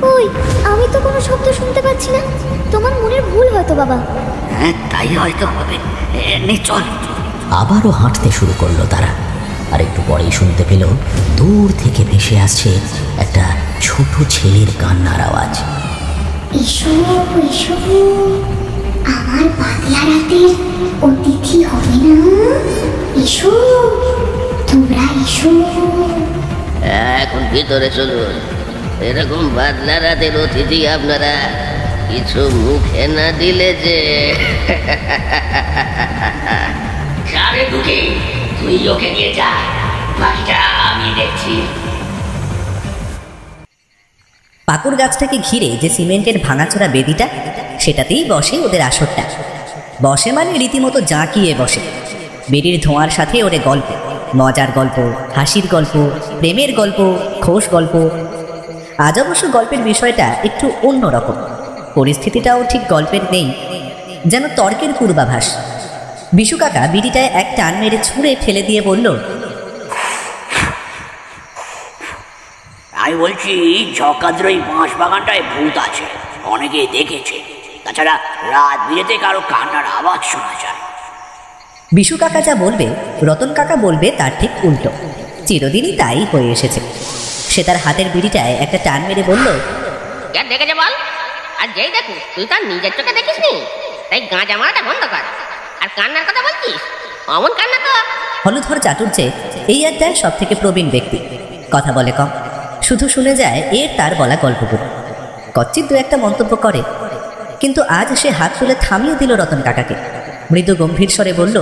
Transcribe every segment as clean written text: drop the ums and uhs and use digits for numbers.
ওই, আমি তো কোনো শব্দ শুনতে পাচ্ছি না। তোমার মনের ভুল হয়তো বাবা। হ্যাঁ, তাই হয়তো হবে। চল। আবারও হাঁটতে শুরু করলো তারা। আর একটু পরেই শুনতে পেল দূর থেকে ভেসে আসছে একটা ছোট ছেলের কান্নার আওয়াজ। এসো এসো, আমার পাতলা রাতের অতিথি হবে না? এসো, তোমরা এসো। এখন ভিতরে চলুন। এরকম বাদলা রাতের অতিথি আপনারা কিছু মুখে না দিলে যে। যাবে ঢুকে, তুই ওকে নিয়ে যা, বাকিটা আমি দেখছি। পাকুড় গাছটাকে ঘিরে যে সিমেন্টের ভাঙাচোরা বেদিটা, সেটাতেই বসে ওদের আসরটা। বসে মানে রীতিমতো জাঁকিয়ে বসে। বেদির ধোঁয়ার সাথে ওরে গল্প, মজার গল্প, হাসির গল্প, প্রেমের গল্প, খোশ গল্প। আজ অবশ্য গল্পের বিষয়টা একটু অন্যরকম। পরিস্থিতিটাও ঠিক গল্পের নেই, যেন তর্কের পূর্বাভাস। বিশু কাকা বিড়িটায় এক টান মেরে ছুঁড়ে ফেলে দিয়ে বলল, আমি বলছি, জকাদ্র এই বাঁশ বাগানটায় ভূত আছে, অনেকে দেখেছে। তাছাড়া রাত বিরেতে কারো কান্নার আওয়াজ শোনা যায়। বিশু কাকা যা বলবে রতন কাকা বলবে তার ঠিক উল্টো। চিরদিনই তাই হয়ে এসেছে। সে তার হাতের বিড়িটায় একটা টান মেরে বলল, দেখেছে বল? আর যেই দেখো, তুই তার নিজের চোখে দেখিস নি, তাই গাঁজা মারাটা বন্ধ কর। আর কান্নার কথা বলছিস, অমন কান্না তো। হলধর চাটুর্যে এই আড্ডায় সব থেকে প্রবীণ ব্যক্তি। কথা বলে কম, শুধু শুনে যায় এর তার বলা গল্পগুলো। কচ্চিৎ দু একটা মন্তব্য করে, কিন্তু আজ সে হাত তুলে থামিয়ে দিল রতন কাকাকে। মৃদু গম্ভীর স্বরে বলল,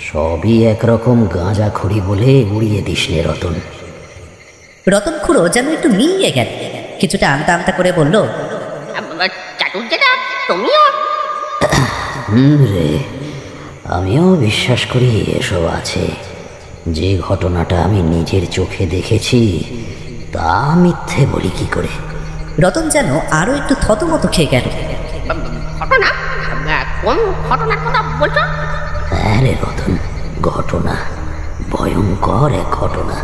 সবই একরকম গাঁজাখড়ি বলে উড়িয়ে দিস নে রতন। রতন খুড়ো যেন একটু নিয়ে গেল, কিছুটা আমতা আমতা করে বলল, চাটুর্যেটা তুমিও? রে, আমিও বিশ্বাস করি এসব আছে। যে ঘটনাটা আমি নিজের চোখে দেখেছি তা মিথ্যে বলি কি করে? রতন যেন আরো একটু থতমত খেয়ে গেল। ঘটনা? কোন ঘটনার কথা বলছো? হ্যাঁ রে রতন, ঘটনা, ভয়ঙ্কর এক ঘটনা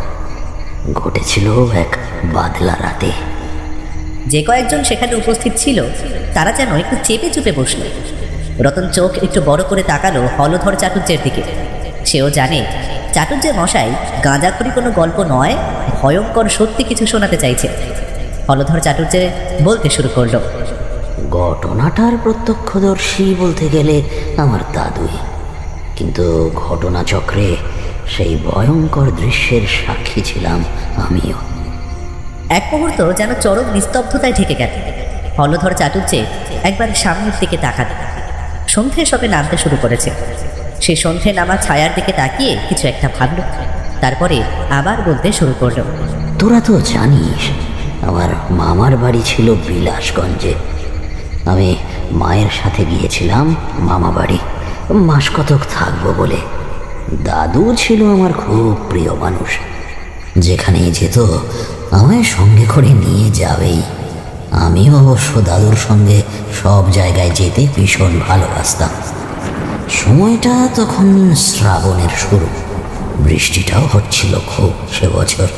ঘটেছিল এক বাদলা রাতে। যে কয়েকজন সেখানে উপস্থিত ছিল তারা যেন একটু চেপে চুপে বসল। রতন চোখ একটু বড় করে তাকালো হলধর চাটুর্যের দিকে। সেও জানে চাটুর্যের মশাই গাঁজাখড়ি কোনো গল্প নয়, ভয়ঙ্কর সত্যি কিছু শোনাতে চাইছে। হলধর চাটুর্যে বলতে শুরু করলো, ঘটনাটার প্রত্যক্ষদর্শী বলতে গেলে আমার দাদুই, কিন্তু ঘটনাচক্রে সেই ভয়ঙ্কর দৃশ্যের সাক্ষী ছিলাম আমিও। এক মুহূর্ত যেন চরম নিস্তব্ধতায় ঢেকে গেল। হলধর চাটুর্যে একবার সামনের দিকে তাকাল। সন্ধে সবে নামতে শুরু করেছে। সে সন্ধে নামা ছায়ার দিকে তাকিয়ে কিছু একটা ভাবল, তারপরে আবার বলতে শুরু করলো, তোরা তো জানিস আমার মামার বাড়ি ছিল বিলাসগঞ্জে। আমি মায়ের সাথে গিয়েছিলাম মামা বাড়ি মাস কতক থাকবো বলে। দাদু ছিল আমার খুব প্রিয় মানুষ, যেখানেই যেত আমায় সঙ্গে করে নিয়ে যাবেই। আমিও অবশ্য দাদুর সঙ্গে সব জায়গায় যেতে ভীষণ ভালোবাসতাম। সময়টা তখন শ্রাবণের শুরু, বৃষ্টিটাও হচ্ছিল খুব সে বছর।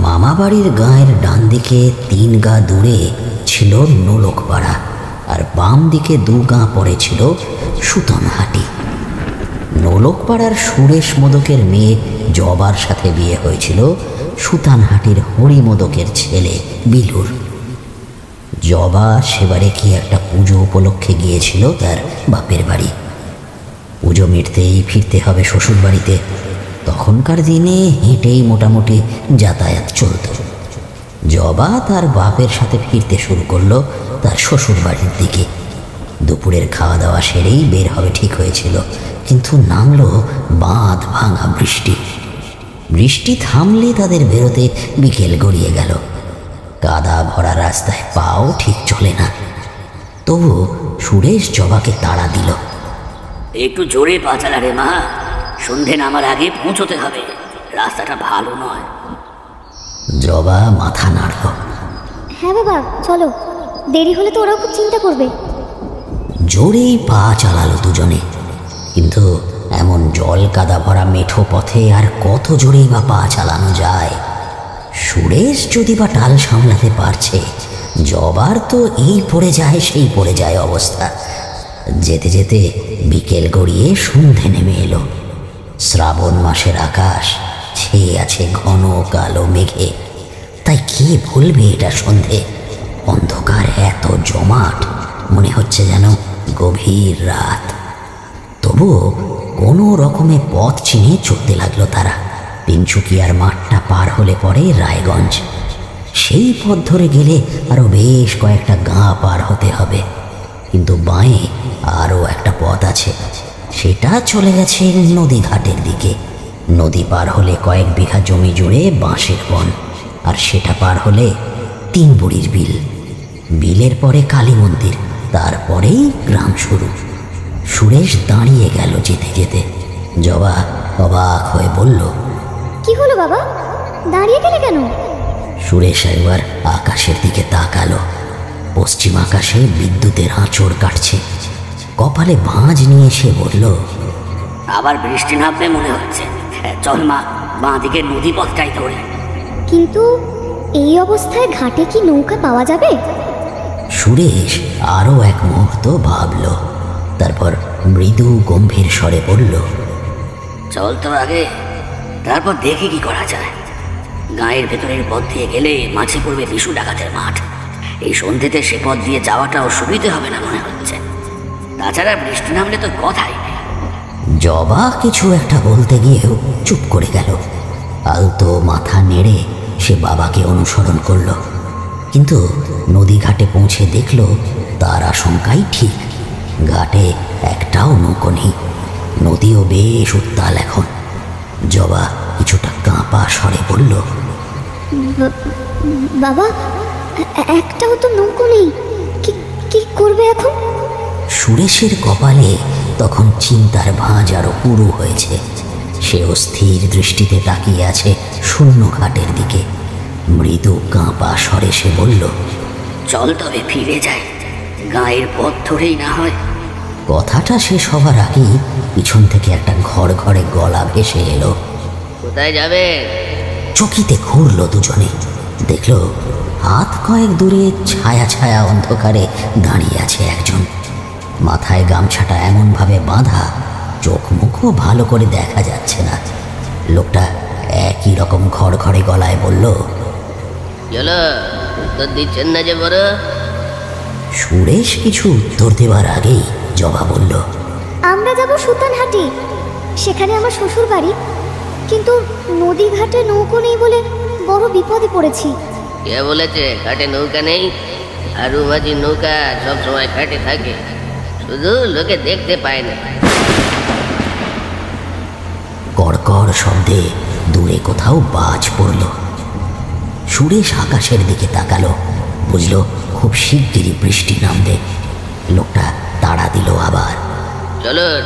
মামা বাড়ির গাঁয়ের ডান দিকে 3 গা দূরে ছিল নোলকপাড়া, আর বাম দিকে 2 গাঁ পড়ে ছিল সুতনহাটি। নোলকপাড়ার সুরেশ মোদকের মেয়ে জবার সাথে বিয়ে হয়েছিল সুতানহাটির হরি মোদকের ছেলে বিলুর। জবা সেবারে কি একটা পুজো উপলক্ষে গিয়েছিল তার বাপের বাড়ি। পুজো মিটতেই ফিরতে হবে শ্বশুর বাড়িতে। তখনকার দিনে হেঁটেই মোটামুটি যাতায়াত চলত। জবা তার বাপের সাথে ফিরতে শুরু করলো তার শ্বশুর বাড়ির দিকে। দুপুরের খাওয়া দাওয়া সেরেই বের হবে ঠিক হয়েছিল, কিন্তু নামলো বাঁধ ভাঙা বৃষ্টি। বৃষ্টি থামলে তাদের বেরোতে বিকেল গড়িয়ে গেল। কাদা ভরা রাস্তায় পাও ঠিক চলে না। তবু সুরেশ জবাকে তাড়া দিল, একটু জোরে পা চালা রে মা, সন্ধে নামার আগে পৌঁছতে হবে, রাস্তাটা ভালো নয়। জবা মাথা নাড়ল, হ্যাঁ বাবা চলো, দেরি হলে তো ওরাও খুব চিন্তা করবে। জোরেই পা চালালো দুজনে, কিন্তু এমন জল কাদা ভরা মেঠো পথে আর কত জোরেই বা পা চালানো যায়। সুরে সুরেশ যদি বা টাল সামলাতে পারছে, জবার তো এই পড়ে যায় সেই পড়ে যায় অবস্থা। যেতে যেতে বিকেল গড়িয়ে সন্ধে নেমে এলো। শ্রাবণ মাসের আকাশ ছেয়ে আছে ঘন কালো মেঘে। তাই কে বলবে এটা সন্ধে? অন্ধকার এত জমাট, মনে হচ্ছে যেন গভীর রাত। তবুও কোনো রকমে পথ চিনে চলতে লাগলো তারা। তিনচুকিয়ার মাঠটা পার হলে পরে রায়গঞ্জ। সেই পথ ধরে গেলে আরো বেশ কয়েকটা গাঁ পার হতে হবে, কিন্তু বাঁয়ে আরও একটা পথ আছে, সেটা চলে গেছে নদী ঘাটের দিকে। নদী পার হলে কয়েক বিঘা জমি জুড়ে বাঁশের বন, আর সেটা পার হলে 3 বুড়ির বিল। বিলের পরে কালী মন্দির, তারপরেই গ্রাম শুরু। সুরেশ দাঁড়িয়ে গেল যেতে যেতে। জবা অবাক হয়ে বলল, কি হলো বাবা, দাঁড়িয়ে গেলে কেন? সুরেশ একবার আকাশের দিকে তাকালো। পশ্চিম আকাশে বিদ্যুতের আঁচড় কাটছে। কপালে ভাঁজ নিয়ে সে বলল, আবার বৃষ্টি নামবে মনে হচ্ছে। চল মা, বাঁ দিকে নদী পথটাই ধরে। কিন্তু এই অবস্থায় ঘাটে কি নৌকা পাওয়া যাবে? সুরেশ আরও এক মুহূর্ত ভাবল, তারপর মৃদু গম্ভীর স্বরে বলল, চল তো আগে, তারপর দেখি কি করা যায়। গাঁয়ের ভেতরের পথ দিয়ে গেলে মাঝে পড়বে বিশু ডাকাতের মাঠ। এই সন্ধ্যেতে সে পথ দিয়ে যাওয়াটাও সুবিধে হবে না মনে হচ্ছে। তাছাড়া বৃষ্টি নামলে তো কথাই নেই। জবা কিছু একটা বলতে গিয়েও চুপ করে গেল। আলতো মাথা নেড়ে সে বাবাকে অনুসরণ করল, কিন্তু নদী ঘাটে পৌঁছে দেখল তার আশঙ্কাই ঠিক। ঘাটে একটাও নৌকো নেই। নদীও বেশ উত্তাল এখন। জবা কিছুটা কাঁপা স্বরে বলল, বাবা, একটাও তো নৌকো নেই, কি করবে এখন? সুরেশের কপালে তখন চিন্তার ভাঁজ আরো পুরু হয়েছে। সে অস্থির দৃষ্টিতে তাকিয়ে আছে শূন্য ঘাটের দিকে। মৃদু কাঁপা স্বরে সে বলল, চল তবে ফিরে যাই, গাঁয়ের পথ ধরেই না হয়। কথাটা শেষ হবার আগেই পিছন থেকে একটা ঘরে গলা ভেসে এলো। কোথায় যাবে? চকিতে ঘুরল দুজনে। দেখল হাত কয়েক দূরে ছায়া ছায়া অন্ধকারে দাঁড়িয়ে আছে একজন। মাথায় গামছাটা এমনভাবে বাঁধা, চোখ মুখও ভালো করে দেখা যাচ্ছে না। লোকটা একই রকম ঘরে গলায় বলল, চলো, উত্তর দিচ্ছেন না যে বড়? সুরেশ কিছু উত্তর দেওয়ার আগেই জবা বলল, আমরা যাব সুতানহাটি, সেখানে আমার শ্বশুর বাড়ি। কিন্তু নদী ঘাটে নৌকো নেই বলে বড় বিপদে পড়েছি। কে বলেছে ঘাটে নৌকা নেই? আরু মাঝির নৌকা সবসময় ঘাটে থাকে, শুধু লোকে দেখতে পায় না। কড়কড় শব্দে দূরে কোথাও বাজ পড়ল। সুরেশ আকাশের দিকে তাকালো, বুঝল খুব শিগগিরই বৃষ্টি নামবে। লোকটা তাড়া দিল আবার, চলুন,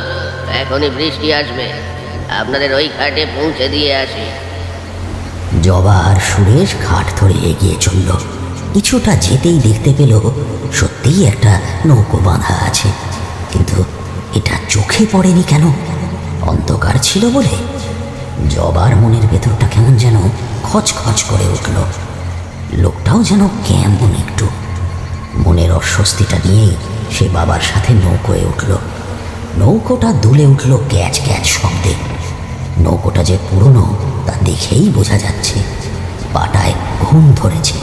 এখনই বৃষ্টি আসবে, আপনাদের ওই ঘাটে পৌঁছে দিয়ে আসি। জবা আর সুরেশ ঘাট ধরে এগিয়ে চলল। কিছুটা যেতেই দেখতে পেল সত্যিই একটা নৌকো বাঁধা আছে, কিন্তু এটা চোখে পড়েনি কেন? অন্ধকার ছিল বলে? জবার মনের ভেতরটা কেমন যেন খচখচ করে উঠল। লোকটাও যেন কেমন একটু। মনের অস্বস্তিটা নিয়েই সে বাবার সাথে নৌকোয় উঠল। নৌকোটা দুলে উঠল ক্যাচ ক্যাচ শব্দে। নৌকোটা যে পুরনো তা দেখেই বোঝা যাচ্ছে। পাটায় ঘুম ধরেছে,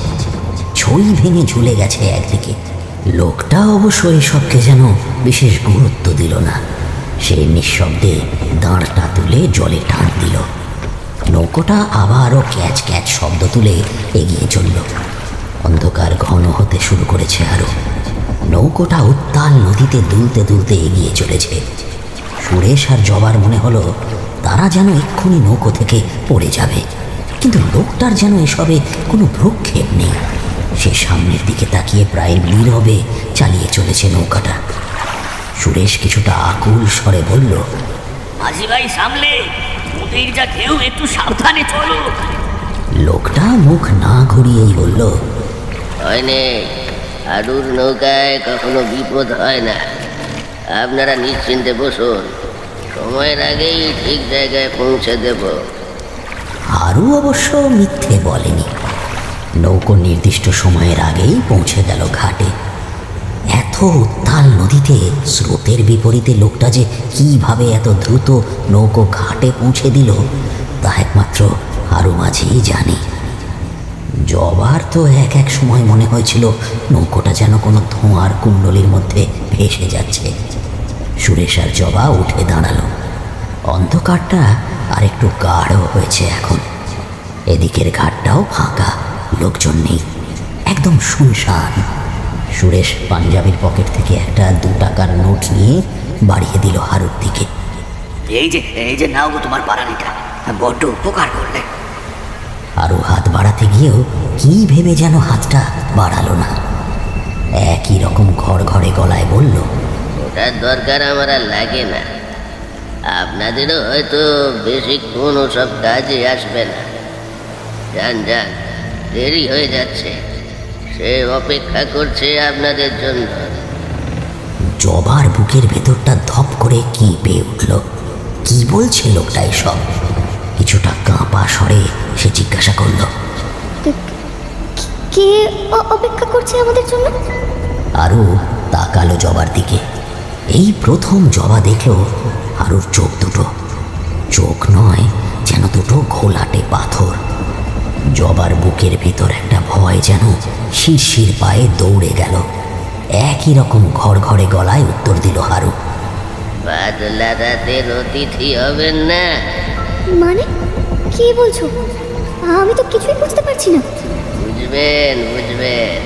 ছই ভেঙে ঝুলে গেছে একদিকে। লোকটা অবশ্য এসবকে যেন বিশেষ গুরুত্ব দিল না। সে নিঃশব্দে দাঁড়টা তুলে জলে টান দিল। নৌকোটা আবারও ক্যাচ ক্যাচ শব্দ তুলে এগিয়ে চলল। অন্ধকার ঘন হতে শুরু করেছে আরো। নৌকোটা উত্তাল নদীতে দুলতে দুলতে এগিয়ে চলেছে। সুরেশ আর জবার মনে হলো তারা যেন এক্ষুনি নৌকো থেকে পড়ে যাবে, কিন্তু লোকটার যেন এসবে কোনো ভ্রুক্ষেপ নেই। সে সামনের দিকে তাকিয়ে প্রায় নীরবে চালিয়ে চলেছে নৌকাটা। সুরেশ কিছুটা আকুল স্বরে বলল, মাঝি ভাই সামলে, নদীর যা কেউ, একটু সাবধানে চলো। লোকটা মুখ না ঘুরিয়েই বলল, হয়নি, আরুর নৌকায় কখনো বিপদ হয় না। আপনারা নিশ্চিন্তে বসুন, সময়ের আগেই ঠিক জায়গায় পৌঁছে দেব। হারু অবশ্য মিথ্যে বলেনি। নৌকো নির্দিষ্ট সময়ের আগেই পৌঁছে গেল ঘাটে। এত উত্তাল নদীতে স্রোতের বিপরীতে লোকটা যে কিভাবে এত দ্রুত নৌকো ঘাটে পৌঁছে দিল তা একমাত্র হারু মাঝিই জানে। জবার তো এক এক সময় মনে হয়েছিল নৌকোটা যেন কোনো ধোঁয়ার কুণ্ডলীর মধ্যে ভেসে যাচ্ছে। সুরেশ আর জবা উঠে দাঁড়ালো। অন্ধকারটা আর একটু গাঢ় হয়েছে এখন। এদিকের ঘাটটাও ফাঁকা, লোকজন নেই, একদম শুনশান। সুরেশ পাঞ্জাবির পকেট থেকে একটা 2 টাকার নোট নিয়ে বাড়িয়ে দিল হারুর দিকে। এই যে নাও গো তোমার পারানিটা, বড্ড উপকার করলে। হারু হাত বাড়াতে গিয়েও কি ভেবে যেন হাতটা বাড়ালো না। একই রকম ঘড়ঘড়ে গলায় বলল, ওটার দরকার আমার আর লাগে না। আপনাদেরও হয়তো বেশিক্ষণ ওসব কাজে আসবে না। যান যান, দেরি হয়ে যাচ্ছে, সে অপেক্ষা করছে আপনাদের জন্য। জবার বুকের ভেতরটা ধপ করে কি পেয়ে উঠল। কি বলছে লোকটা এসব? কিছুটা কাঁপা স্বরে সে জিজ্ঞাসা করল, কে অপেক্ষা করছে আমাদের জন্য? আরও তাকালো জবার দিকে। এই প্রথম জবা দেখল হারুর চোখ দুটো, চোখ নয় যেন দুটো ঘোলাটে পাথর। জবার বুকের ভিতর একটা ভয় যেন শিরশির পায়ে দৌড়ে গেল। একই রকম ঘড়ঘড়ে গলায় উত্তর দিল হারু, বাদলা রাতের অতিথি হবেন না। মানে কি বলছো? আমি তো কিছুই বুঝতে পারছি না। বুঝবেন বুঝবেন,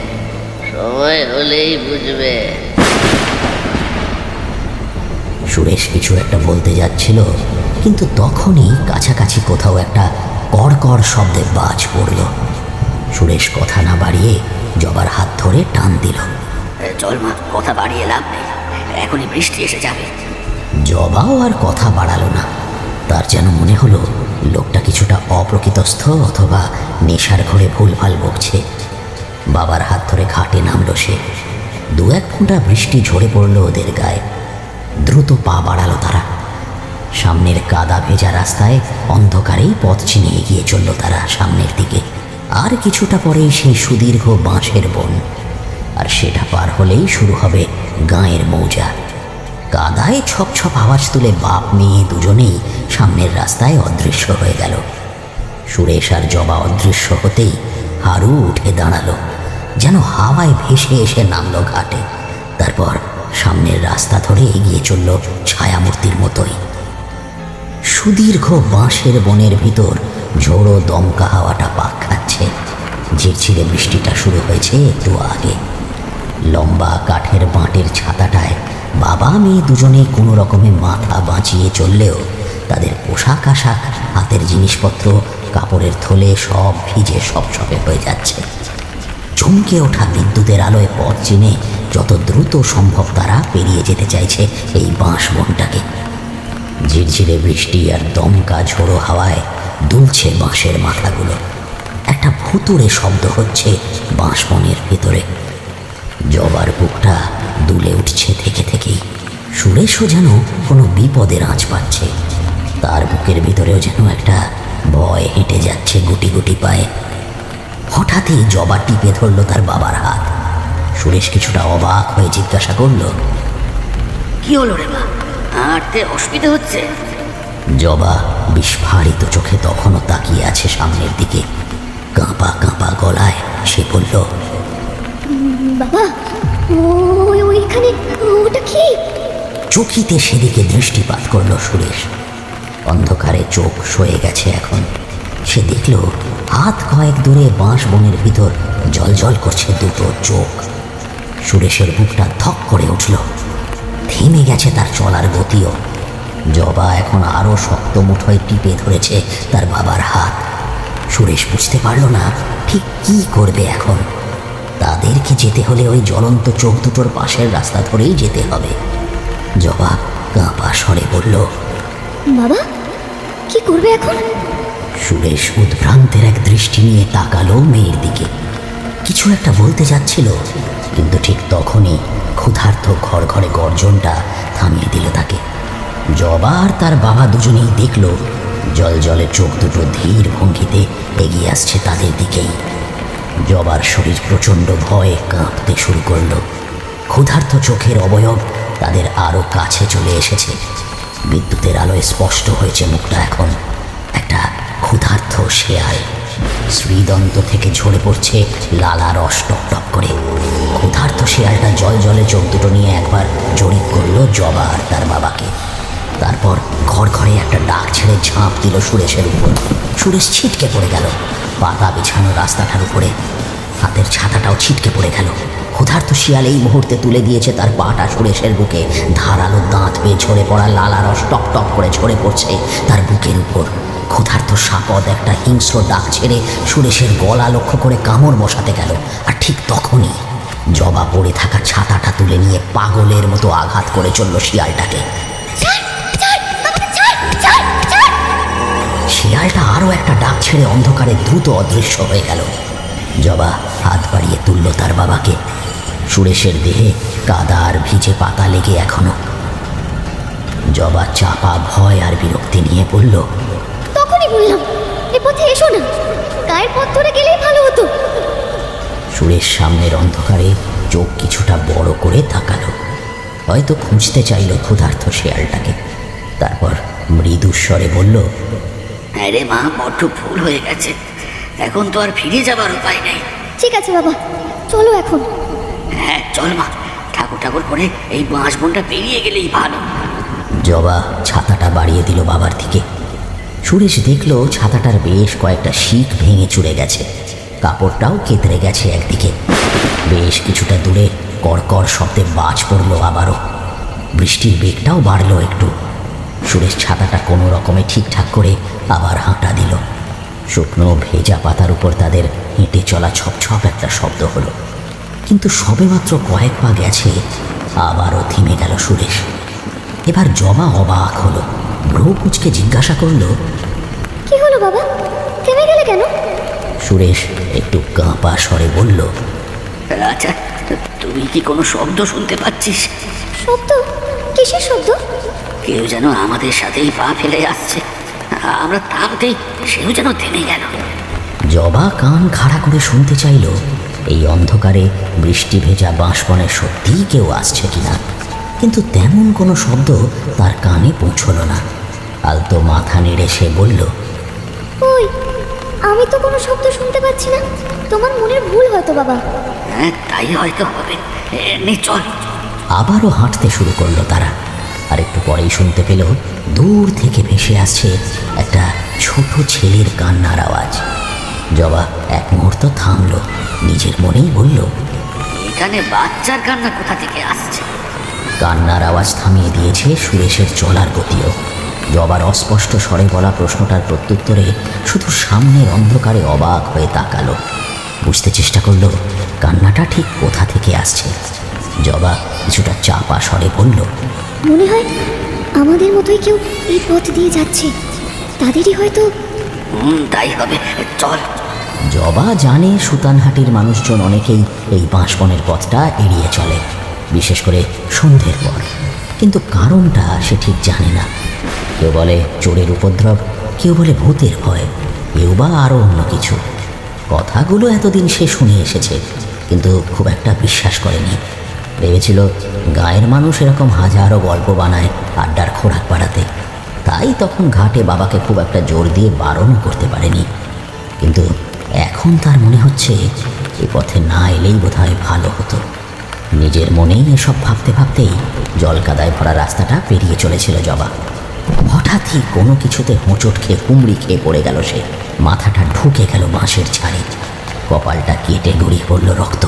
সময় হলেই বুঝবেন। সুরেশ কিছু একটা বলতে যাচ্ছিল, কিন্তু তখনই কাছাকাছি কোথাও একটা কড়কড় শব্দে বাজ পড়ল। সুরেশ কথা না বাড়িয়ে জবার হাত ধরে টান দিল। চল মা, কথা বাড়িয়ে লাভ নেই, এখনই বৃষ্টি এসে যাবে। জবাও আর কথা বাড়ালো না। তার যেন মনে হলো লোকটা কিছুটা অপ্রকৃতস্থ অথবা নেশার ঘরে ভুলভাল বকছে। বাবার হাত ধরে ঘাটে নামলো সে। 2-1 ফোঁটা বৃষ্টি ঝরে পড়ল ওদের গায়ে। দ্রুত পা বাড়ালো তারা। সামনের কাদা ভেজা রাস্তায় অন্ধকারেই পথ চিনে এগিয়ে চলল তারা সামনের দিকে। আর কিছুটা পরেই সেই সুদীর্ঘ বাঁশের বন, আর সেটা পার হলেই শুরু হবে গাঁয়ের মৌজা। কাদায় ছপ ছপ আওয়াজ তুলে বাপ মেয়ে দুজনেই সামনের রাস্তায় অদৃশ্য হয়ে গেল। সুরেশ আর জবা অদৃশ্য হতেই হারু উঠে দাঁড়ালো, যেন হাওয়ায় ভেসে এসে নামলো ঘাটে। তারপর সামনের রাস্তা ধরে এগিয়ে চলল ছায়ামূর্তির মতোই। সুদীর্ঘ বাঁশের বনের ভিতর ঝোড়ো দমকা হাওয়াটা পাক খাচ্ছে। ঝিরঝিরে বৃষ্টিটা শুরু হয়েছে একটু আগে। লম্বা কাঠের বাঁটের ছাতাটায় বাবা মেয়ে দুজনে কোনো রকমে মাথা বাঁচিয়ে চললেও তাদের পোশাক আশাক, হাতের জিনিসপত্র, কাপড়ের থলে সব ভিজে সপসপে হয়ে যাচ্ছে। চমকে ওঠা বিদ্যুতের আলোয় পথ চিনে যত দ্রুত সম্ভব তারা পেরিয়ে যেতে চাইছে এই বাঁশ বনটাকে। ঝিরঝিরে বৃষ্টি আর দমকা ঝোড়ো হাওয়ায় দুলছে বাঁশের মাথাগুলো। একটা ভুতুড়ে শব্দ হচ্ছে বাঁশ বনের ভেতরে। জবার বুকটা দুলে উঠছে থেকে থেকেই। সুরেশও যেন কোনো বিপদের আঁচ পাচ্ছে। তার বুকের ভিতরেও যেন একটা ভয় হেঁটে যাচ্ছে গুটি গুটি পায়ে। হঠাৎই জবা টিপে ধরল তার বাবার হাত। সুরেশ কিছুটা অবাক হয়ে জিজ্ঞাসা করল, কি হলো রে মা, হাঁটতে অসুবিধা হচ্ছে? জবা বিস্ফারিত চোখে তখনও তাকিয়ে আছে সামনের দিকে। কাঁপা কাঁপা গলায় সে বলল, বাবা, ওইখানে ওটা কি? চকিতে সেদিকে দৃষ্টিপাত করল সুরেশ। অন্ধকারে চোখ সয়ে গেছে এখন। সে দেখল হাত কয়েক দূরে বাঁশ বনের ভিতর জলজল করছে দুটো চোখ। সুরেশের বুকটা ধক করে উঠল। থেমে গেছে তার চলার গতিও। জবা এখন আরও শক্ত মুঠোয় টিপে ধরেছে তার বাবার হাত। সুরেশ বুঝতে পারল না ঠিক কি করবে এখন। তাদেরকে যেতে হলে ওই জ্বলন্ত চোখ দুটোর পাশের রাস্তা ধরেই যেতে হবে। জবা কাঁপা স্বরে বলল, বাবা, কি করবে এখন? সুরেশ উদ্ভ্রান্তের এক দৃষ্টি নিয়ে তাকালো মেয়ের দিকে। কিছু একটা বলতে যাচ্ছিল, কিন্তু ঠিক তখনই ক্ষুধার্ত ঘড়ঘড়ে গর্জনটা থামিয়ে দিল তাকে। জবা আর তার বাবা দুজনেই দেখল জল জলে চোখ দুটো ধীর ভঙ্গিতে এগিয়ে আসছে তাদের দিকেই। জবার শরীর প্রচণ্ড ভয়ে কাঁপতে শুরু করলো। ক্ষুধার্ত চোখের অবয়ব তাদের আরো কাছে চলে এসেছে। বিদ্যুতের আলোয় স্পষ্ট হয়েছে মুখটা এখন। একটা ক্ষুধার্ত শেয়াল, শ্রীদন্ত থেকে ঝরে পড়ছে লালা রস টপ টপ করে। ক্ষুধার্ত শেয়ালটা জল জলে চোখ দুটো নিয়ে একবার জড়িত করলো জবা আর তার বাবাকে। তারপর ঘরে একটা ডাক ছেড়ে ঝাঁপ দিল সুরেশের উপর। সুরেশ ছিটকে পড়ে গেল পাতা বিছানো রাস্তাটার উপরে। হাতের ছাতাটাও ছিটকে পড়ে গেল। ক্ষুধার্ত শিয়াল এই মুহূর্তে তুলে দিয়েছে তার পাটা সুরেশের বুকে। ধারালো দাঁত বেয়ে ঝরে পড়া লালা রস টপ টপ করে ঝরে পড়ছে তার বুকের উপর। ক্ষুধার্ত সাপদ একটা হিংস্র ডাক ছেড়ে সুরেশের গলা লক্ষ্য করে কামড় বসাতে গেল। আর ঠিক তখনই জবা পড়ে থাকা ছাতাটা তুলে নিয়ে পাগলের মতো আঘাত করে চলল শিয়ালটাকে। শিয়ালটা আরো একটা ডাক ছেড়ে অন্ধকারে দ্রুত অদৃশ্য হয়ে গেল। জবা হাত বাড়িয়ে তুলল তার বাবাকে। সুরেশের দেহে কাদা আর ভিজে পাতা লেগে এখনো। জবা চাপা ভয় আর বিরক্তি নিয়ে বলল, তখনই বললাম এ পথে এসো না, গায়ের পথ ধরে গেলেই ভালো হতো। সুরেশ সামনের অন্ধকারে চোখ কিছুটা বড় করে তাকালো। হয়তো খুঁজতে চাইল ক্ষুধার্ত শেয়ালটাকে। তারপর মৃদু স্বরে বলল, আরে মা, বড্ড ভুল হয়ে গেছে, এখন তো আর ফিরে যাবার উপায় নেই। ঠিক আছে বাবা, চলো এখন। হ্যাঁ চল মা, ঠাকুর ঠাকুর করে এই বাঁশ বনটা পেরিয়ে গেলেই ভালো। জবা ছাতাটা বাড়িয়ে দিল বাবার দিকে। সুরেশ দেখল ছাতাটার বেশ কয়েকটা শিক ভেঙে চুরে গেছে, কাপড়টাও কেতরে গেছে একদিকে। বেশ কিছুটা দূরে কড়কড় শব্দে বাজ পড়ল আবারও। বৃষ্টির বেগটাও বাড়লো একটু। সুরেশ ছাতাটা কোনো রকমে ঠিকঠাক করে আবার হাঁটা দিল। শুকনো ভেজা পাতার উপর তাদের হেঁটে চলা ছপ একটা শব্দ হলো। কিন্তু সবেমাত্র কয়েক পা গেছে আবারও থেমে গেল সুরেশ। এবার জবা অবাক হলো। ভ্রু কুঁচকে জিজ্ঞাসা করল, কি হলো বাবা, থেমে গেলে কেন? সুরেশ একটু কাঁপা স্বরে বলল, আচ্ছা, তুই কি কোনো শব্দ শুনতে পাচ্ছিস? শব্দ? কিসের শব্দ? কেউ যেন আমাদের সাথেই পা ফেলে আসছে। আমরা থামতেই সেও যেন থেমে গেল। জবা কান খাড়া করে শুনতে চাইল এই অন্ধকারে বৃষ্টি ভেজা বাঁশবনে সত্যিই কেউ আসছে কিনা। কিন্তু তেমন কোনো শব্দ তার কানে পৌঁছল না। আলতো মাথা নেড়ে সে বলল, ওই, আমি তো কোনো শব্দ শুনতে পাচ্ছি না। তোমার মনের ভুল হয়তো বাবা। হ্যাঁ তাই হয়তো হবে, নে চল। আবারও হাঁটতে শুরু করলো তারা। আর একটু পরেই শুনতে পেল দূর থেকে ভেসে আসছে একটা ছোট ছেলের কান্নার আওয়াজ। জবা এক মুহূর্ত থামল, নিজের মনেই বলল, এখানে বাচ্চার কান্না কোথা থেকে আসছে? কান্নার আওয়াজ থামিয়ে দিয়েছে সুরেশের চলার গতিও। জবার অস্পষ্ট স্বরে বলা প্রশ্নটার প্রত্যুত্তরে শুধু সামনের অন্ধকারে অবাক হয়ে তাকালো। বুঝতে চেষ্টা করলো কান্নাটা ঠিক কোথা থেকে আসছে। জবা কিছুটা চাপা স্বরে বলল, মনে হয় আমাদের মতোই কেউ এই পথ দিয়ে যাচ্ছে, তাদেরই হয়তো। তাই হবে, চল। জবা জানে সুতানহাটির মানুষজন অনেকেই এই বাঁশবনের পথটা এড়িয়ে চলে, বিশেষ করে সন্ধ্যের পর। কিন্তু কারণটা সে ঠিক জানে না। কেউ বলে চোরের উপদ্রব, কেউ বলে ভূতের ভয়, কেউ বা আরও অন্য কিছু। কথাগুলো এতদিন সে শুনে এসেছে, কিন্তু খুব একটা বিশ্বাস করেনি। ভেবেছিল গায়ের মানুষ এরকম হাজারো গল্প বানায় আড্ডার খোরাক বাড়াতে, তাই তখন ঘাটে বাবাকে খুব একটা জোর দিয়ে বারণ করতে পারেনি। কিন্তু এখন তার মনে হচ্ছে এ পথে না এলেই বোধহয় ভালো হতো। নিজের মনেই এসব ভাবতে ভাবতেই জলকাদায় ভরা রাস্তাটা পেরিয়ে চলেছিল জবা। হঠাৎই কোনো কিছুতে হোঁচট খেয়ে কুমড়ি খেয়ে পড়ে গেল সে। মাথাটা ঢুকে গেল বাঁশের ছাড়ে, কপালটা কেটে গড়িয়ে পড়ল রক্ত।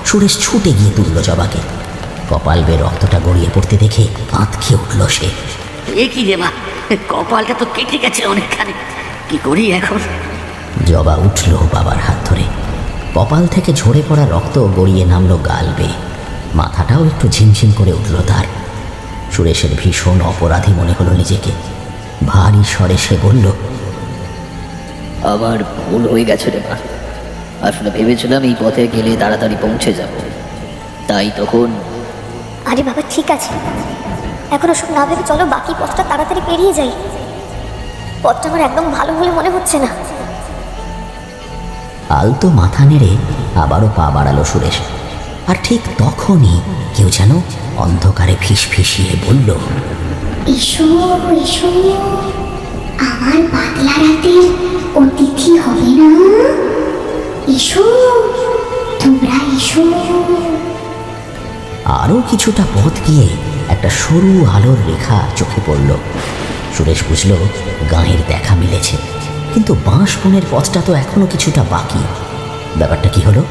সুরেশ ছুটে গিয়ে তুলল জবাকে। কপাল বেয়ে রক্তটা গড়িয়ে পড়তে দেখে আঁতকে উঠল সে। এ কি রে মা, কপালটা তো কেটে গেছে অনেকখানি, কি করি এখন? জবা উঠল বাবার হাত ধরে। কপাল থেকে ঝরে পড়া রক্ত গড়িয়ে নামলো গাল বেয়ে। মাথাটাও একটু ঝিমঝিম করে উঠল তার। সুরেশের ভীষণ অপরাধী মনে হলো নিজেকে। ভারী স্বরে সে বলল, আমার ভুল হয়ে গেছে রে মা। আসলে ভেবেছিলাম এই পথে গেলে তাড়াতাড়ি পৌঁছে যাব, তাই তখন। আরে বাবা ঠিক আছে, এখন ওসব না ভেবে চলো বাকি পথটা তাড়াতাড়ি পেরিয়ে যাই। পথটা আমার একদম ভালো বলে মনে হচ্ছে না। আলতো মাথা নেড়ে আবারও পা বাড়ালো সুরেশ। আর ঠিক তখনই কেউ যেন অন্ধকারে ফিসফিসিয়ে বলল, এসো এসো, আমার পাতলা রাতের অতিথি হবে না? এসো, তোমরা এসো। আরও কিছুটা পথ গিয়ে একটা সরু আলোর রেখা চোখে পড়ল। সুরেশ বুঝল গাঁয়ের দেখা মিলেছে, কিন্তু বাঁশবনের পথটা তো এখনো কিছুটা বাকি। ব্যাপারটা কি হলো?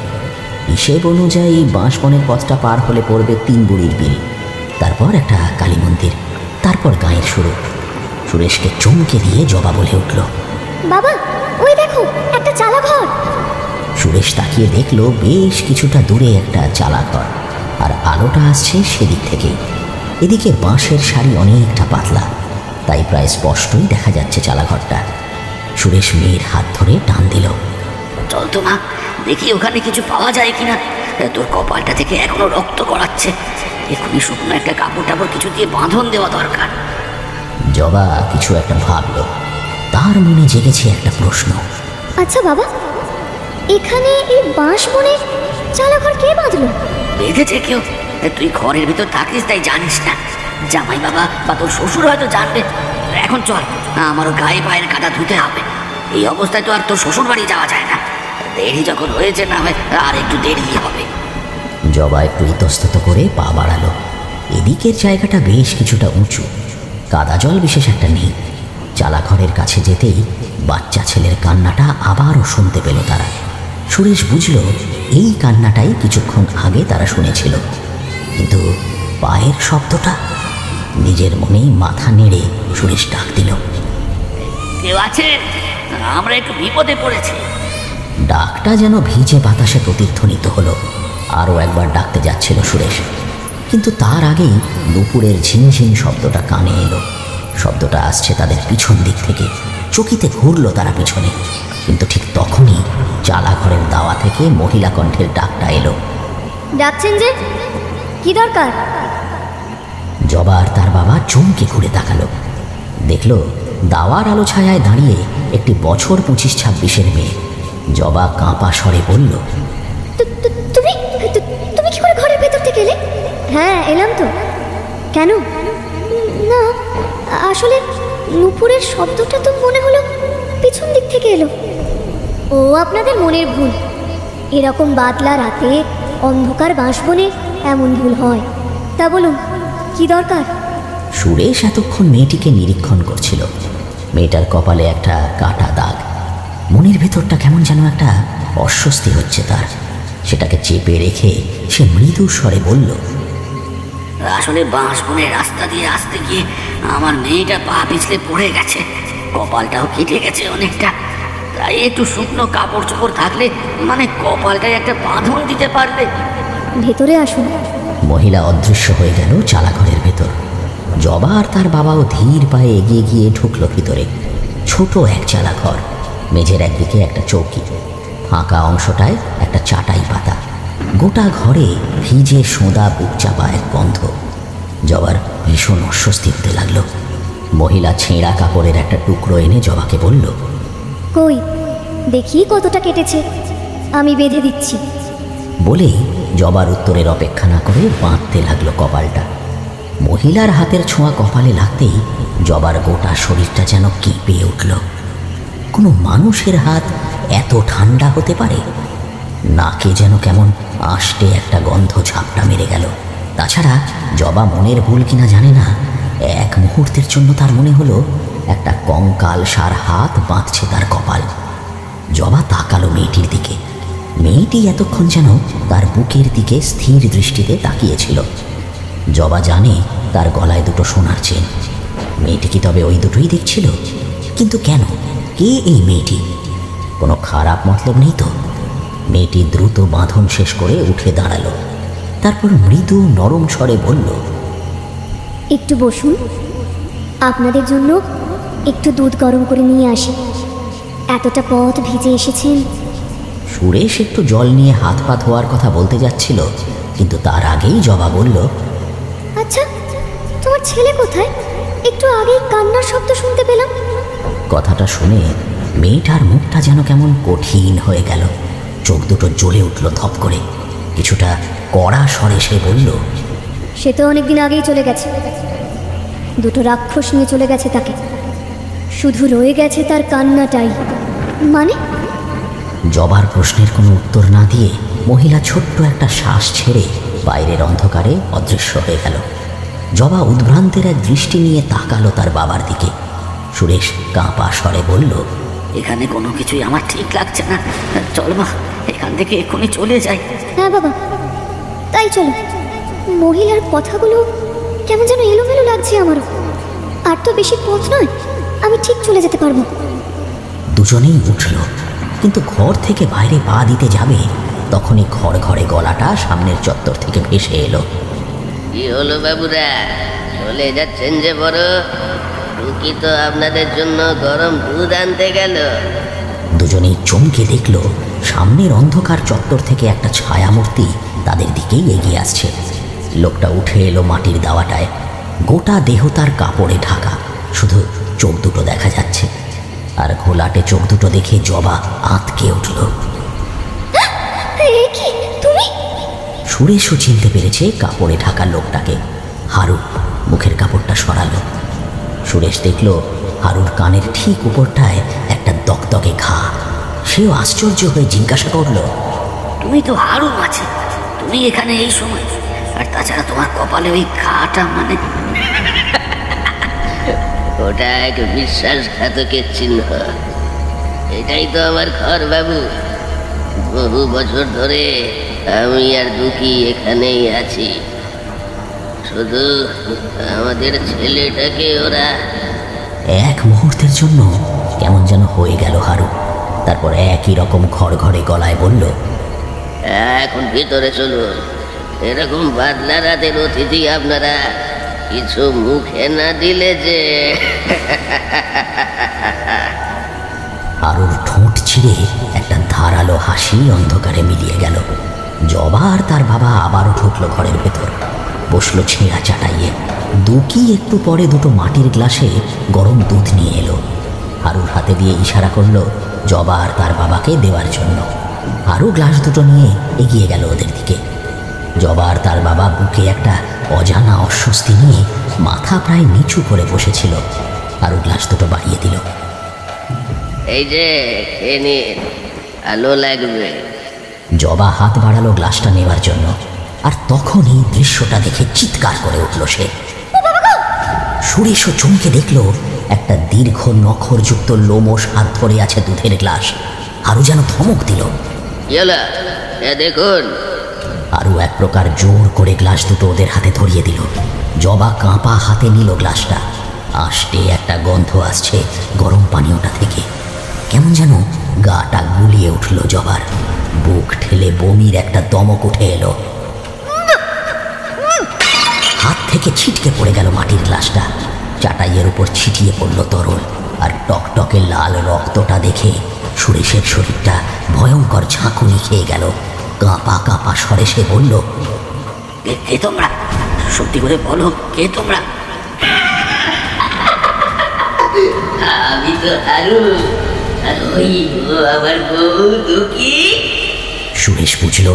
হিসেব অনুযায়ী বাঁশবনের পথটা পার হলে পড়বে 3 বুড়ির বিল, তারপর একটা কালী মন্দির, তারপর গাঁয়ের শুরু। সুরেশকে চমকে দিয়ে জবা বলে উঠল, বাবা, ওই দেখো একটা চালা ঘর। সুরেশ তাকিয়ে দেখল বেশ কিছুটা দূরে একটা চালা ঘর, আর আলোটা আসছে সেদিক থেকেই। এদিকে বাঁশের সারি অনেকটা পাতলা, তাই প্রায় স্পষ্টই দেখা যাচ্ছে চালাঘরটা। সুরেশ মেয়ের হাত ধরে টান দিল। চল তো মা, দেখি ওখানে কিছু পাওয়া যায় কিনা। তোর কপালটা থেকে এখনো রক্ত গড়াচ্ছে, এক্ষুনি শুকনো একটা কাপড় টাপড় কিছু দিয়ে বাঁধন দেওয়া দরকার। জবা কিছু একটা ভাবল, তার মনে জেগেছে একটা প্রশ্ন। আচ্ছা বাবা, এখানে এই বাঁশ বনে চালাঘর কে বাঁধলো? বেঁধেছে কেউ, তুই ঘরের ভিতর থাকিস তাই জানিস না। জামাই বাবা বা তোর শ্বশুর হয়তো জানবে। এখন চল, আমারও গায়ে পায়ের কাটা ধুতে হবে। এই অবস্থায় তো আর তোর শ্বশুর বাড়ি যাওয়া যায় না। দেরি যখন হয়েছে, না হয় আর একটু দেরি হবে। জবা একটু ইতস্তত করে পা বাড়ালো। এদিকের জায়গাটা বেশ কিছুটা উঁচু, কাদা জল বিশেষ একটা নেই। চালাঘরের কাছে যেতেই বাচ্চা ছেলের কান্নাটা আবারও শুনতে পেল তারা। সুরেশ বুঝল এই কান্নাটাই কিছুক্ষণ আগে তারা শুনেছিল, কিন্তু পায়ের শব্দটা। নিজের মনেই মাথা নেড়ে সুরেশ ডাক দিল, কেউ আছেন? আমরা একটু বিপদে পড়েছি। ডাকটা যেন ভিজে বাতাসে প্রতিধ্বনিত হলো। আরও একবার ডাকতে যাচ্ছিল সুরেশ, কিন্তু তার আগেই নুপুরের ঝিনঝিন শব্দটা কানে এলো। শব্দটা আসছে তাদের পিছন দিক থেকে। চকিতে ঘুরল তারা পিছনে, কিন্তু ঠিক তখনই চালাঘরের দাওয়া থেকে মহিলা কণ্ঠের ডাকটা এলো। ডাকছেন যে? কি দরকার? জবা আর তার বাবা চমকে ঘুরে তাকালো। দেখল দাওয়ার আলো ছায়ায় দাঁড়িয়ে একটি বছর 25-26-এর মেয়ে। জবা কাঁপা স্বরে বলল, তুমি তুমি কি করে ঘরের ভেতর থেকে এলে? হ্যাঁ, এলাম তো। কেন? না, আসলে নুপুরের শব্দটা তো মনে হলো পিছন দিক থেকে এলো। ও, আপনাদের মনের ভুল। এরকম বাদলা রাতে অন্ধকার বাঁশবনে এমন ভুল হয়। তা বলুন, কি দরকার? সুরেশ এতক্ষণ মেয়েটিকে নিরীক্ষণ করছিল। মেয়েটার কপালে একটা কাটা দাগ। মনের ভেতরটা কেমন যেন একটা অস্বস্তি হচ্ছে তার। সেটাকে চেপে রেখে সে মৃদু স্বরে বলল, আসলে বাঁশবনের রাস্তা দিয়ে আসতে গিয়ে আমার মেয়েটা পা পিছলে পড়ে গেছে, কপালটাও কেটে গেছে অনেকটা। তাই একটু শুকনো কাপড় চোপড় থাকলে, মানে কপালটায় একটা বাঁধন দিতে পারবে। ভেতরে আসুন। মহিলা অদৃশ্য হয়ে গেল চালাঘরের ভেতর। জবা আর তার বাবাও ধীর পায়ে এগিয়ে গিয়ে ঢুকলো ভিতরে। ছোট এক চালাঘর, মেঝের একদিকে একটা চৌকি, ফাঁকা অংশটায় একটা চাটাই পাতা। গোটা ঘরে ভিজে সোঁদা বুক চাপা এক গন্ধ। জবার ভীষণ অস্বস্তি হতে লাগলো। মহিলা ছেঁড়া কাপড়ের একটা টুকরো এনে জবাকে বলল, কই দেখি কতটা কেটেছে, আমি বেঁধে দিচ্ছি। বলেই জবার উত্তরের অপেক্ষা না করে বাঁধতে লাগলো কপালটা। মহিলার হাতের ছোঁয়া কপালে লাগতেই জবার গোটা শরীরটা যেন কেঁপে উঠল। কোনো মানুষের হাত এত ঠান্ডা হতে পারে? নাকে যেন কেমন আষ্টে একটা গন্ধ ঝাপটা মেরে গেল। তাছাড়া জবা মনের ভুল কিনা জানে না, এক মুহূর্তের জন্য তার মনে হলো একটা কঙ্কাল সার হাত বাঁধছে তার কপাল। জবা তাকালো মেয়েটির দিকে। মেয়েটি এতক্ষণ যেন তার বুকের দিকে স্থির দৃষ্টিতে তাকিয়েছিল। জবা জানে তার গলায় দুটো সোনার চেন। মেয়েটি কি তবে ওই দুটোই দেখছিল? কিন্তু কেন? কে এই মেয়েটি? কোনো খারাপ মতলব নেই তো? মেয়েটি দ্রুত বাঁধন শেষ করে উঠে দাঁড়ালো। তারপর মৃদু নরম স্বরে বলল, একটু বসুন, আপনাদের জন্য একটু দুধ গরম করে নিয়ে আসি। এতটা পথ ভিজে এসেছেন। সুরেশ একটু জল নিয়ে হাত পা ধোয়ার কথা বলতে যাচ্ছিল, কিন্তু তার আগেই জবা বলল, আচ্ছা, তোমার ছেলে কোথায়? একটু আগেই কান্নার শব্দ শুনতে পেলাম। কথাটা শুনে মেয়েটার মুখটা যেন কেমন কঠিন হয়ে গেল। চোখ দুটো জ্বলে উঠল ধপ করে। কিছুটা কড়া স্বরে সে বলল, সে তো অনেকদিন আগেই চলে গেছে। দুটো রাক্ষস নিয়ে চলে গেছে তাকে, শুধু রয়ে গেছে তার কান্নাটাই। মানে? জবার প্রশ্নের কোনো উত্তর না দিয়ে মহিলা ছোট্ট একটা শ্বাস ছেড়ে বাইরের অন্ধকারে অদৃশ্য হয়ে গেল। জবা উদ্ভ্রান্তের এক দৃষ্টি নিয়ে তাকালো তার বাবার দিকে। সুরেশ কাঁপা স্বরে বলল, এখানে কোনো কিছুই আমার ঠিক লাগছে না। চল মা, এখান থেকে এক্ষুনি চলে যাই। হ্যাঁ বাবা, তাই চলো। মহিলার কথাগুলো কেমন যেন এলোমেলো লাগছে আমারও। আর তো বেশি পথ নয়, আমি ঠিক চলে যেতে পারবো। দুজনেই উঠল, কিন্তু ঘর থেকে বাইরে পা দিতে যাবে তখনই ঘর ঘরে গলাটা সামনের চত্বর থেকে ভেসে এলো। কি হলো বাবুরা, চলে যাচ্ছেন যে বড়? টুকি তো আপনাদের জন্য গরম দুধ আনতে গেল। দুজনেই চমকে দেখল সামনের অন্ধকার চত্বর থেকে একটা ছায়ামূর্তি তাদের দিকেই এগিয়ে আসছে। লোকটা উঠে এলো মাটির দাওয়াটায়। গোটা দেহ তার কাপড়ে ঢাকা, শুধু চোখ দুটো দেখা যাচ্ছে। আর ঘোলাটে চোখ দুটো দেখে জবা আঁতকে উঠল। কি তুমি? সুরেশও চিনতে পেরেছে কাপড়ে ঢাকা লোকটাকে। হারু মুখের কাপড়টা সরালো। সুরেশ দেখল হারুর কানের ঠিক উপরটায় একটা দকদকে ঘা। সেও আশ্চর্য হয়ে জিজ্ঞাসা করল, তুমি তো হারু মাঝি, তুমি এখানে এই সময়? আর তাছাড়া তোমার কপালে ওই ঘাটা মানে? ওটা এক বিশ্বাসঘাতকের চিহ্ন। এটাই তো আমার ঘর বাবু। বহু বছর ধরে আমি আর দুঃখী এখানেই আছি। শুধু আমাদের ছেলেটাকে ওরা। এক মুহূর্তের জন্য কেমন যেন হয়ে গেল হারু। তারপর একই রকম ঘর ঘরে গলায় বলল, এখন ভিতরে চলুন। এরকম বাদলা রাতের অতিথি আপনারা, কিছু মুখে না দিলে যে। হারুর ঠোঁট ছিঁড়ে একটা ধারালো হাসি অন্ধকারে মিলিয়ে গেল। জবা আর তার বাবা আবারও ঢুকলো ঘরের ভেতর, বসলো ছেঁড়া চাটাইয়ে। দুকি একটু পরে দুটো মাটির গ্লাসে গরম দুধ নিয়ে এলো। হারুর হাতে দিয়ে ইশারা করলো জবা আর তার বাবাকে দেওয়ার জন্য। হারু গ্লাস দুটো নিয়ে এগিয়ে গেল ওদের দিকে। জবা আর তার বাবা বুকে একটা অজানা অস্বস্তি নিয়ে মাথা প্রায় নিচু করে বসেছিল। হারু গ্লাস দুটো বাড়িয়ে দিল। এই যে খেয়ে নিন, আলো লাগবে। জবা হাত বাড়ালো গ্লাসটা নেবার জন্য, আর তখনই দৃশ্যটা দেখে চিৎকার করে উঠল সে। সুরেশও চমকে দেখল একটা দীর্ঘ নখরযুক্ত লোমশ হাত ধরে আছে দুধের গ্লাস। হারু যেন ধমক দিল, দেখুন। আরও এক প্রকার জোর করে গ্লাস দুটো ওদের হাতে ধরিয়ে দিল। জবা কাঁপা হাতে নিল গ্লাসটা। আষ্টে একটা গন্ধ আসছে গরম পানীয়টা থেকে। কেমন যেন গাটা গুলিয়ে উঠল জবার। বুক ঠেলে বমির একটা দমক উঠে এলো। হাত থেকে ছিটকে পড়ে গেল মাটির গ্লাসটা। চাটাইয়ের উপর ছিটিয়ে পড়ল তরল। আর টকটকে লাল রক্তটা দেখে সুরেশের শরীরটা ভয়ঙ্কর ঝাঁকুনি খেয়ে গেল। কাঁপা কাঁপা স্বরে সে বলল, কে তোমরা? সত্যি করে বলো, কে তোমরা? আমি তো হারু, আর ওই আমার বউ দুঃখী। সুরেশ বুঝল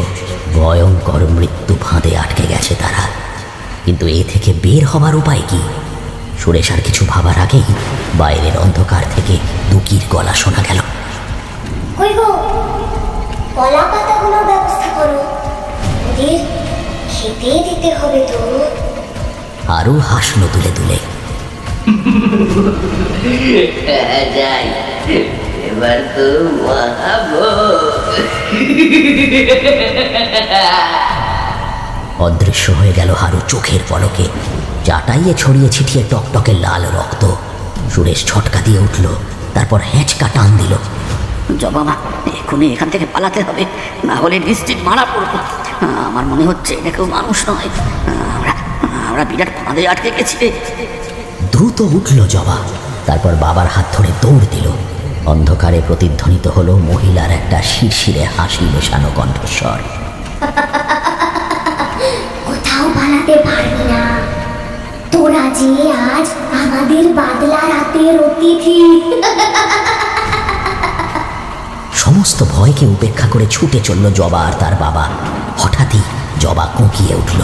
ভয়ঙ্কর মৃত্যু ফাঁদে আটকে গেছে তারা। কিন্তু এ থেকে বের হবার উপায় কি? সুরেশ আর কিছু ভাবার আগেই বাইরের অন্ধকার থেকে দুঃখীর গলা শোনা গেল। কই গো, কলা পাতাগুলোর ব্যবস্থা করো, ওদের খেতে দিতে হবে তো। আরও হাসলো তুলে তুলে। যাই, এবার তো অদৃশ্য হয়ে গেল হারু চোখের পলকে। চাটাইয়ে ছড়িয়ে ছিটিয়ে টকটকে লাল রক্ত। সুরেশ ছটকা দিয়ে উঠল, তারপর হ্যাঁচকা টান দিল। জবা মা, এক্ষুনি এখান থেকে পালাতে হবে, না হলে নিশ্চিত মারা পড়বো। আমার মনে হচ্ছে এটা কেউ মানুষ নয়, আমরা বিরাট ফাঁদে আটকে গেছি। দ্রুত উঠল জবা, তারপর বাবার হাত ধরে দৌড় দিল। অন্ধকারে প্রতিধ্বনিত হলো মহিলার একটা শিরশিরে হাসি মেশানো কণ্ঠস্বর। কোথাও পালাতে পারবি না, তোরা যে আজ আমাদের বাদলা রাতের অতিথি। সমস্ত ভয়কে উপেক্ষা করে ছুটে চলল জবা আর তার বাবা। হঠাৎই জবা কোঁকিয়ে উঠল।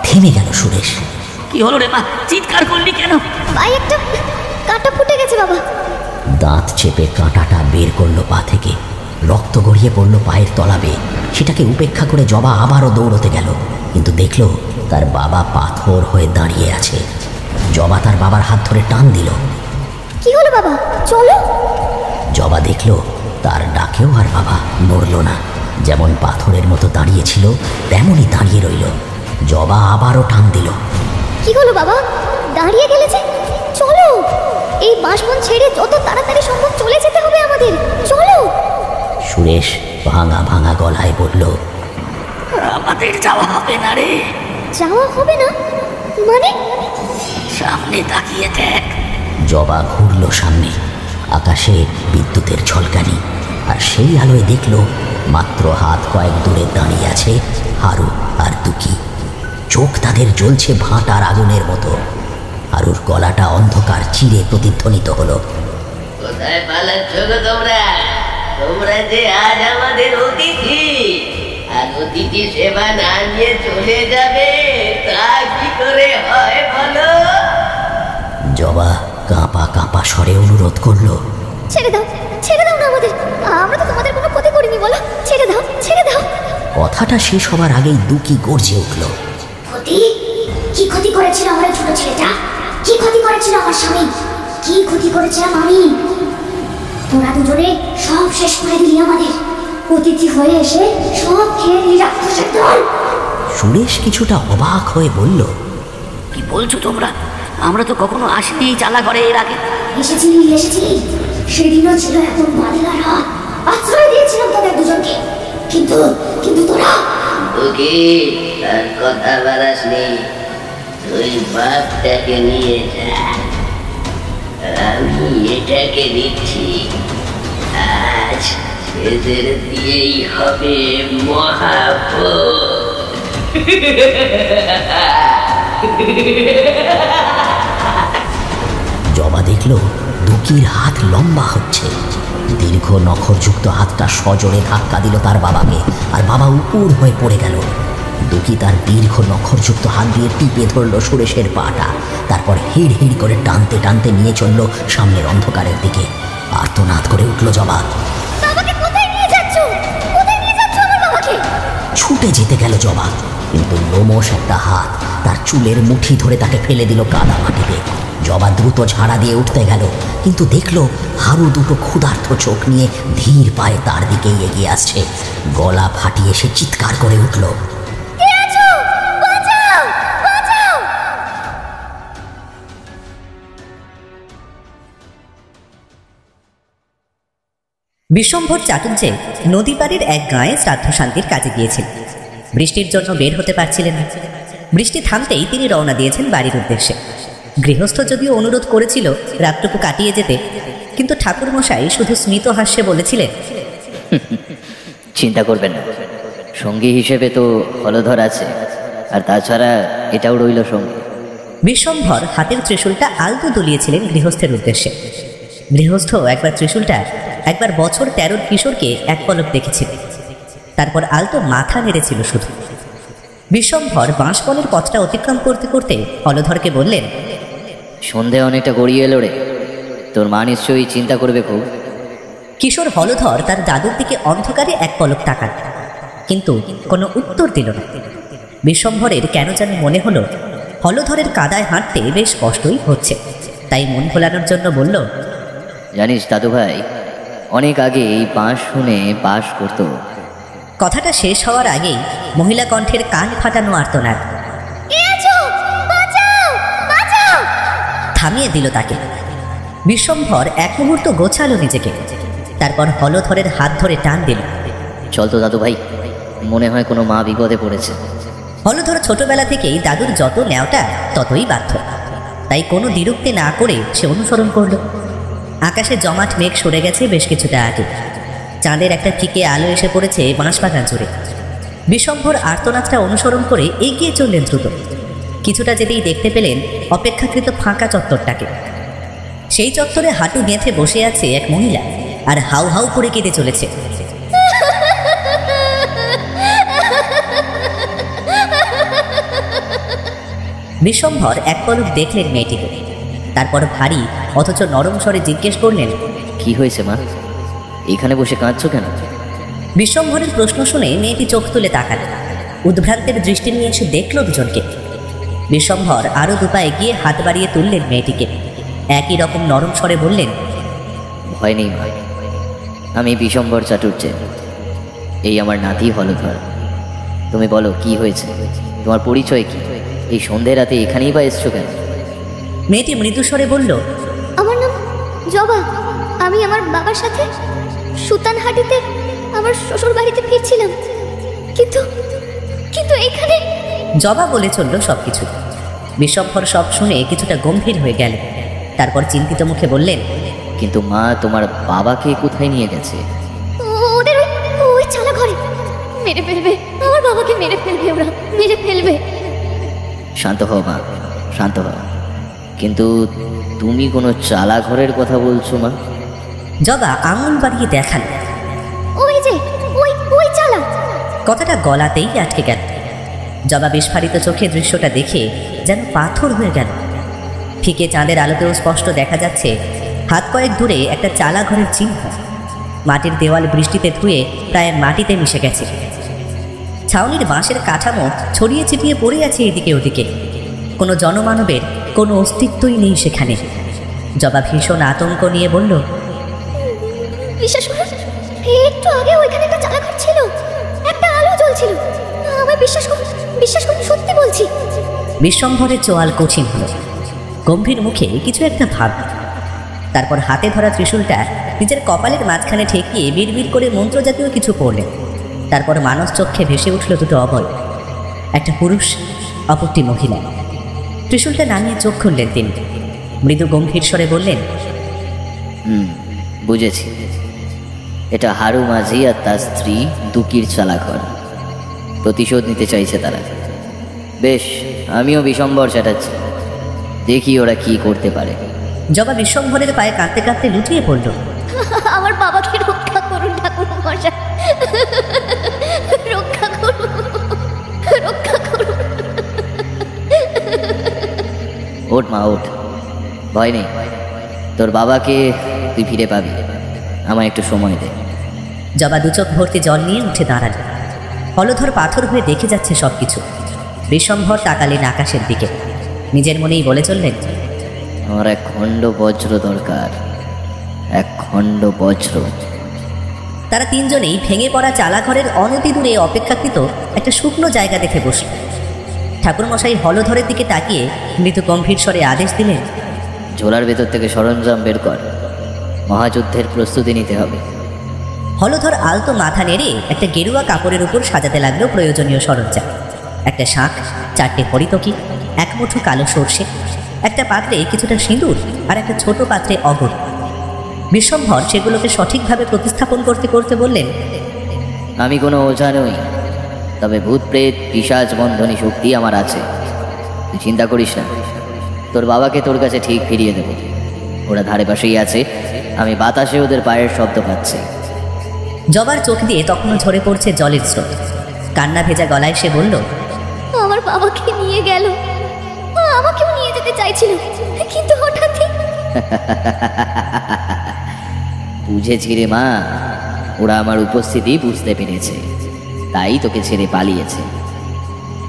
থেমে গেল সুরেশ। কি হলো রে মা, চিৎকার করলি কেন? পায়ে একটা কাঁটা ফুটে গেছে বাবা। দাঁত চেপে কাঁটাটা বের করলো পা থেকে। রক্ত গড়িয়ে পড়ল পায়ের তলাবে। সেটাকে উপেক্ষা করে জবা আবারও দৌড়তে গেল, কিন্তু দেখল তার বাবা পাথর হয়ে দাঁড়িয়ে আছে। জবা তার বাবার হাত ধরে টান দিল। কি হলো বাবা, চলো। জবা দেখল তার ডাকেও আর বাবা নড়ল না। যেমন পাথরের মতো দাঁড়িয়েছিল তেমনই দাঁড়িয়ে রইল। জবা আবারও টান দিল। কি হলো বাবা, দাঁড়িয়ে গেলে যে? চলো, এই বাঁশবন ছেড়ে যত তাড়াতাড়ি সম্ভব চলে যেতে হবে আমাদের, চলো। সুরেশ ভাঙা ভাঙা গলায় বলল, আমাদের যাওয়া হবে না রে। যাওয়া হবে না মানে? সামনে তাকিয়ে দেখ। জবা ঘুরল সামনে। আকাশে বিদ্যুতের ঝলকানি, আর সেই আলোয় দেখল মাত্র হাত কয়েক দূরে দাঁড়িয়ে আছে হারু আর দুকি। চোখ তাদের জ্বলছে ভাঁটার আগুনের মতো। হারুর গলাটা অন্ধকার চিরে প্রতিধ্বনিত হলো, কোথায় পালাচ্ছ গো তোমরা? তোমরা যে আজ আমাদের অতিথি, আর অতিথি সেবা না নিয়ে চলে যাবে তা কি করে হয় বলো? জবা কাঁপা কাঁপা স্বরে অনুরোধ করলো, ছেড়ে দাও, ছেড়ে দাও না আমাদের। আমরা তো তোমাদের কোনো ক্ষতি করিনি, বলো, ছেড়ে দাও, ছেড়ে দাও। কথাটা শেষ হবার আগেই দুকি গর্জে উঠল, ক্ষতি? কি ক্ষতি করেছিল আমার ছোট ছেলেটা? কি ক্ষতি করেছিল আমার স্বামী? কি ক্ষতি করেছিলাম আমি? তোরা দুজনে সব শেষ করে দিলি আমাদের। অতিথি হয়ে এসে সব খেয়ে নিয়ে রাক্ষসের দল। সুরেশ কিছুটা অবাক হয়ে বলল, কি বলছো তোমরা? আমরা তো কখনো আসিনি এই চালা ঘরে এর আগে। এসেছিলি, এসেছিলি। সেদিনও ছিল এখন বাদলার হাত। আশ্রয় দিয়েছিলাম তোদের দুজনকে, কিন্তু কিন্তু তোরা। ওকে, তার কথা বাড়াসনি। তুই বাপটাকে নিয়ে যা, আমি এটাকে দিচ্ছি। আজ এদের দিয়েই হবে মহাভোগ। জবা দেখল দুকির হাত লম্বা হচ্ছে। দীর্ঘ নখরযুক্ত হাতটা সজোরে ধাক্কা দিল তার বাবাকে, আর বাবা উপুর হয়ে পড়ে গেল। দুকি তার দীর্ঘ নখরযুক্ত হাত দিয়ে টিপে ধরল সুরেশের পাটা। তারপর হিড় হিড় করে টানতে টানতে নিয়ে চলল সামনের অন্ধকারের দিকে। আর্তনাদ করে উঠল জবা। বাবাকে কোথায় নিয়ে যাচ্ছ? কোথায় নিয়ে যাচ্ছ আমার বাবাকে? ছুটে যেতে গেল জবা, কিন্তু লোমশ একটা হাত তার চুলের মুঠি ধরে তাকে ফেলে দিল কাদা মাটিতে। জবা দ্রুত ঝাড়া দিয়ে উঠতে গেল, কিন্তু দেখল হারু দুটো ক্ষুধার্ত চোখ নিয়ে ধীর পায়ে তার দিকেই এগিয়ে আসছে। গলা ফাটিয়ে সে চিৎকার করে উঠল, কে আছো? বাঁচাও, বাঁচাও। বিশ্বম্ভর চাটুর্যে নদী পাড়ের এক গাঁয়ে শ্রাদ্ধ শান্তির কাজে গিয়েছিল। বৃষ্টির জন্য বের হতে পারছিলেন না। বৃষ্টি থামতেই তিনি রওনা দিয়েছেন বাড়ির উদ্দেশ্যে। গৃহস্থ যদিও অনুরোধ করেছিল রাতটুকু কাটিয়ে যেতে, কিন্তু ঠাকুরমশাই শুধু স্মিত হাস্যে বলেছিলেন, চিন্তা করবেন না, সঙ্গী হিসেবে তো হলধর আছে, আর তাছাড়া এটাও রইল সঙ্গী। বিশ্বম্ভর হাতের ত্রিশূলটা আলতো দুলিয়েছিলেন গৃহস্থের উদ্দেশ্যে। গৃহস্থ একবার ত্রিশূলটা, একবার বছর 13 কিশোরকে এক পলক দেখেছিল, তারপর আলতো মাথা নেড়েছিল শুধু। বিশ্বম্ভর বাঁশবনের পথটা অতিক্রম করতে করতে হলধরকে বললেন, সন্ধে অনেকটা গড়িয়ে এলো রে, তোর মা নিশ্চয়ই চিন্তা করবে খুব। কিশোর হলধর তার দাদুর দিকে অন্ধকারে এক পলক তাকান, কিন্তু কোনো উত্তর দিল না। বিশ্বম্ভরের কেন যেন মনে হলো হলধরের কাদায় হাঁটতে বেশ কষ্টই হচ্ছে, তাই মন ভোলানোর জন্য বলল, জানিস দাদু ভাই, অনেক আগে এই বাঁশ শুনে বাস করতো। কথাটা শেষ হওয়ার আগেই মহিলা কণ্ঠের কান ফাটানো আর্তনাদ কে আছো? বাঁচাও, বাঁচাও। থামিয়ে দিল তাকে। বিশ্বম্ভর এক মুহূর্ত গোছালো নিজেকে, তারপর হলধরের হাত ধরে টান দিল। চল তো দাদু ভাই, মনে হয় কোনো মা বিপদে পড়েছে। হলধর ছোটবেলা থেকেই দাদুর যত ন্যাওটা ততই বাধ্য, তাই কোনো দ্বিরুক্তি না করে সে অনুসরণ করল। আকাশে জমাট মেঘ সরে গেছে বেশ কিছুটা আগে। চাঁদের একটা ফিকে আলো এসে পড়েছে বাঁশবাগান জুড়ে। বিশ্বম্ভর আর্তনাদটা অনুসরণ করে এগিয়ে চললেন দ্রুত। কিছুটা যেতেই দেখতে পেলেন অপেক্ষাকৃত ফাঁকা চত্বরটাকে। সেই চত্বরে হাঁটু গেঁথে বসে আছে এক মহিলা আর হাউ হাউ করে কেঁদে চলেছে। বিশ্বম্ভর এক পলক দেখলেন মেয়েটিকে, তারপর ভারী অথচ নরম স্বরে জিজ্ঞেস করলেন, কি হয়েছে মা, এখানে বসে কাঁদছো কেন? বিশ্বম্ভরের প্রশ্ন শুনে মেয়েটি চোখ তুলে তাকাল। উদ্ভ্রান্তের দৃষ্টি নিয়ে এসে দেখল দুজনকে। বিশ্বম্ভর আরও দুপা এগিয়ে হাত বাড়িয়ে তুললেন মেয়েটিকে। একই রকম নরম স্বরে বললেন, ভয় নেই মা, আমি বিশ্বম্ভর চাটুর্যেন, এই আমার নাতি হলধর। তুমি বলো কি হয়েছে, তোমার পরিচয় কি, এই সন্ধে রাতে এখানেই বা এসছো কেন? মেয়েটি মৃদুস্বরে বলল, আমার নাম জবা। আমি আমার বাবার সাথে সুতানহাটিতে আমার শ্বশুর বাড়িতে ফিরছিলাম, কিন্তু কিন্তু এখানে। জবা বলে চলল সবকিছু। বিশ্বম্ভর সব শুনে কিছুটা গম্ভীর হয়ে গেল। তারপর চিন্তিত মুখে বললেন, কিন্তু মা, তোমার বাবাকে কোথায় নিয়ে গেছে? ওদের ওই চালা ঘরে মেরে ফেলবে, আমার বাবাকে মেরে ফেলবে, ওরা মেরে ফেলবে। শান্ত হও মা, শান্ত হও। কিন্তু তুমি কোনো চালা ঘরের কথা বলছো মা? জবা আঙুল বাড়িয়ে দেখাল। ওই যে ওই ওই চালা। কথাটা গলাতেই আটকে গেল। জবা বিস্ফারিত চোখে দৃশ্যটা দেখে যেন পাথর হয়ে গেল। ফিকে চাঁদের আলোতেও স্পষ্ট দেখা যাচ্ছে হাত কয়েক দূরে একটা চালা ঘরের চিহ্ন। মাটির দেওয়াল বৃষ্টিতে ধুয়ে প্রায় মাটিতে মিশে গেছে। ছাউনির বাঁশের কাঠামো ছড়িয়ে ছিটিয়ে পড়ে আছে এদিকে ওদিকে। কোনো জনমানবের কোনো অস্তিত্বই নেই সেখানে। জবা ভীষণ আতঙ্ক নিয়ে বলল, বিশ্বাস করুন, একটু আগে ওইখানে একটা চালা ঘর ছিল, একটা আলো জ্বলছিল। আমায় বিশ্বাস করুন, বিশ্বাস করুন, সত্যি বলছি। বিশ্বম্ভরের চোয়াল কঠিন হল। গম্ভীর মুখে কিছু একটা ভাব। তারপর হাতে ধরা ত্রিশূলটা নিজের কপালের মাঝখানে ঠেকিয়ে বিড়বিড় করে মন্ত্রজাতীয় কিছু পড়লেন। তারপর মানস চক্ষে ভেসে উঠল দুটো অভয়, একটা পুরুষ, অপরটি মহিলা। ত্রিশূলটা নামিয়ে চোখ খুললেন তিনি। মৃদু গম্ভীর স্বরে বললেন, বুঝেছি, এটা হারু মাঝি আর তার স্ত্রী দুকির চালাঘর। প্রতিশোধ নিতে চাইছে তারা। বেশ, আমিও বিশ্বম্ভর চাটাচ্ছি, দেখি ওরা কি করতে পারে। জবা বিশ্বম্ভরের পায়ে কাঁদতে কাঁদতে লুটিয়ে পড়ল। আমার বাবাকে রক্ষা করুন ঠাকুর মশাই, রক্ষা করুন, রক্ষা করুন। ওঠ মা, ওঠ, ভয় নেই। তোর বাবাকে তুই ফিরে পাবি, আমায় একটু সময় দে। জবা দু চোখ ভর্তি জল নিয়ে উঠে দাঁড়াল। হলধর পাথর হয়ে দেখে যাচ্ছে সবকিছু। বিশ্বম্ভর তাকালেন আকাশের দিকে। নিজের মনেই বলে চললেন, আমার এক খণ্ড বজ্র দরকার, এক খণ্ড বজ্র। তারা তিনজনেই ভেঙে পড়া চালাঘরের অনতি দূরে অপেক্ষাকৃত একটা শুকনো জায়গা দেখে বসল। ঠাকুরমশাই হলধরের দিকে তাকিয়ে মৃদু গম্ভীর স্বরে আদেশ দিলেন, ঝোলার ভেতর থেকে সরঞ্জাম বের কর, মহাযুদ্ধের প্রস্তুতি নিতে হবে। হলধর আলতো মাথা নেড়ে একটা গেরুয়া কাপড়ের উপর সাজাতে লাগলো প্রয়োজনীয় সরঞ্জাম। একটা শাঁখ, 4টে হরিতকি, এক মুঠো কালো সর্ষে, একটা পাত্রে কিছুটা সিঁদুর আর একটা ছোট পাত্রে অগর। বিশ্বম্ভর সেগুলোকে সঠিকভাবে প্রতিস্থাপন করতে করতে বললেন, আমি কোনো ওঝা নই, তবে ভূত প্রেত পিশাচ বন্ধনী শক্তি আমার আছে। তুই চিন্তা করিস না, তোর বাবাকে তোর কাছে ঠিক ফিরিয়ে দেব। ওরা ধারে পাশেই আছে, আমি বাতাসে ওদের পায়ের শব্দ পাচ্ছি। জবার চোখ দিয়ে তখনও ঝরে পড়ছে জলের স্রোত। কান্না ভেজা গলায় সে বলল, আমার বাবাকে নিয়ে গেল, আমাকেও নিয়ে যেতে চাইছিল, কিন্তু হঠাৎই। বুঝেছি রে মা, ওরা আমার উপস্থিতি বুঝতে পেরেছে, তাই তোকে ছেড়ে পালিয়েছে।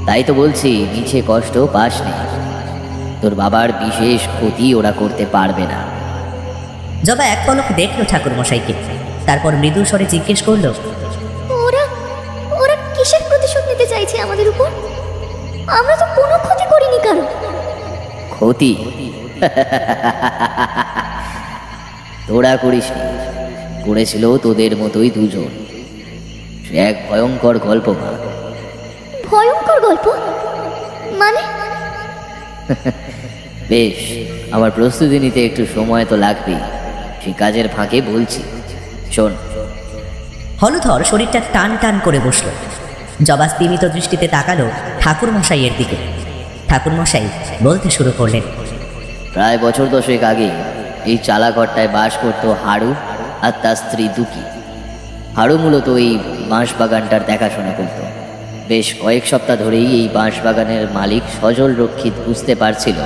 তাই তো বলছি, মিছে কষ্ট পাস নেই, তোর বাবার বিশেষ ক্ষতি ওরা করতে পারবে না। জবা এক পলক দেখল ঠাকুরমশাইকে, তারপর মৃদু স্বরে জিজ্ঞেস করল, ওরা ওরা কিসের প্রতিশোধ নিতে চাইছে আমাদের উপর? আমরা তো কোনো ক্ষতি করিনি কারো। ক্ষতি তোরা করিসনি, করেছিল তোদের মতোই দুজন। সে এক ভয়ঙ্কর গল্প মা। ভয়ঙ্কর গল্প মানে? বেশ, আমার প্রস্তুতি নিতে একটু সময় তো লাগবেই, সে কাজের ফাঁকে বলছি, শোন। হলধর শরীরটা টান টান করে বসল। জবা স্তিমিত দৃষ্টিতে তাকালো ঠাকুরমশাইয়ের দিকে। ঠাকুরমশাই বলতে শুরু করলেন, প্রায় বছর 10 আগে এই চালাঘরটায় বাস করত হাড়ু আর তার স্ত্রী দুকি। হাড়ু মূলত এই বাঁশ বাগানটার দেখাশোনা করত। বেশ কয়েক সপ্তাহ ধরেই এই বাঁশ বাগানের মালিক সজল রক্ষিত বুঝতে পারছিল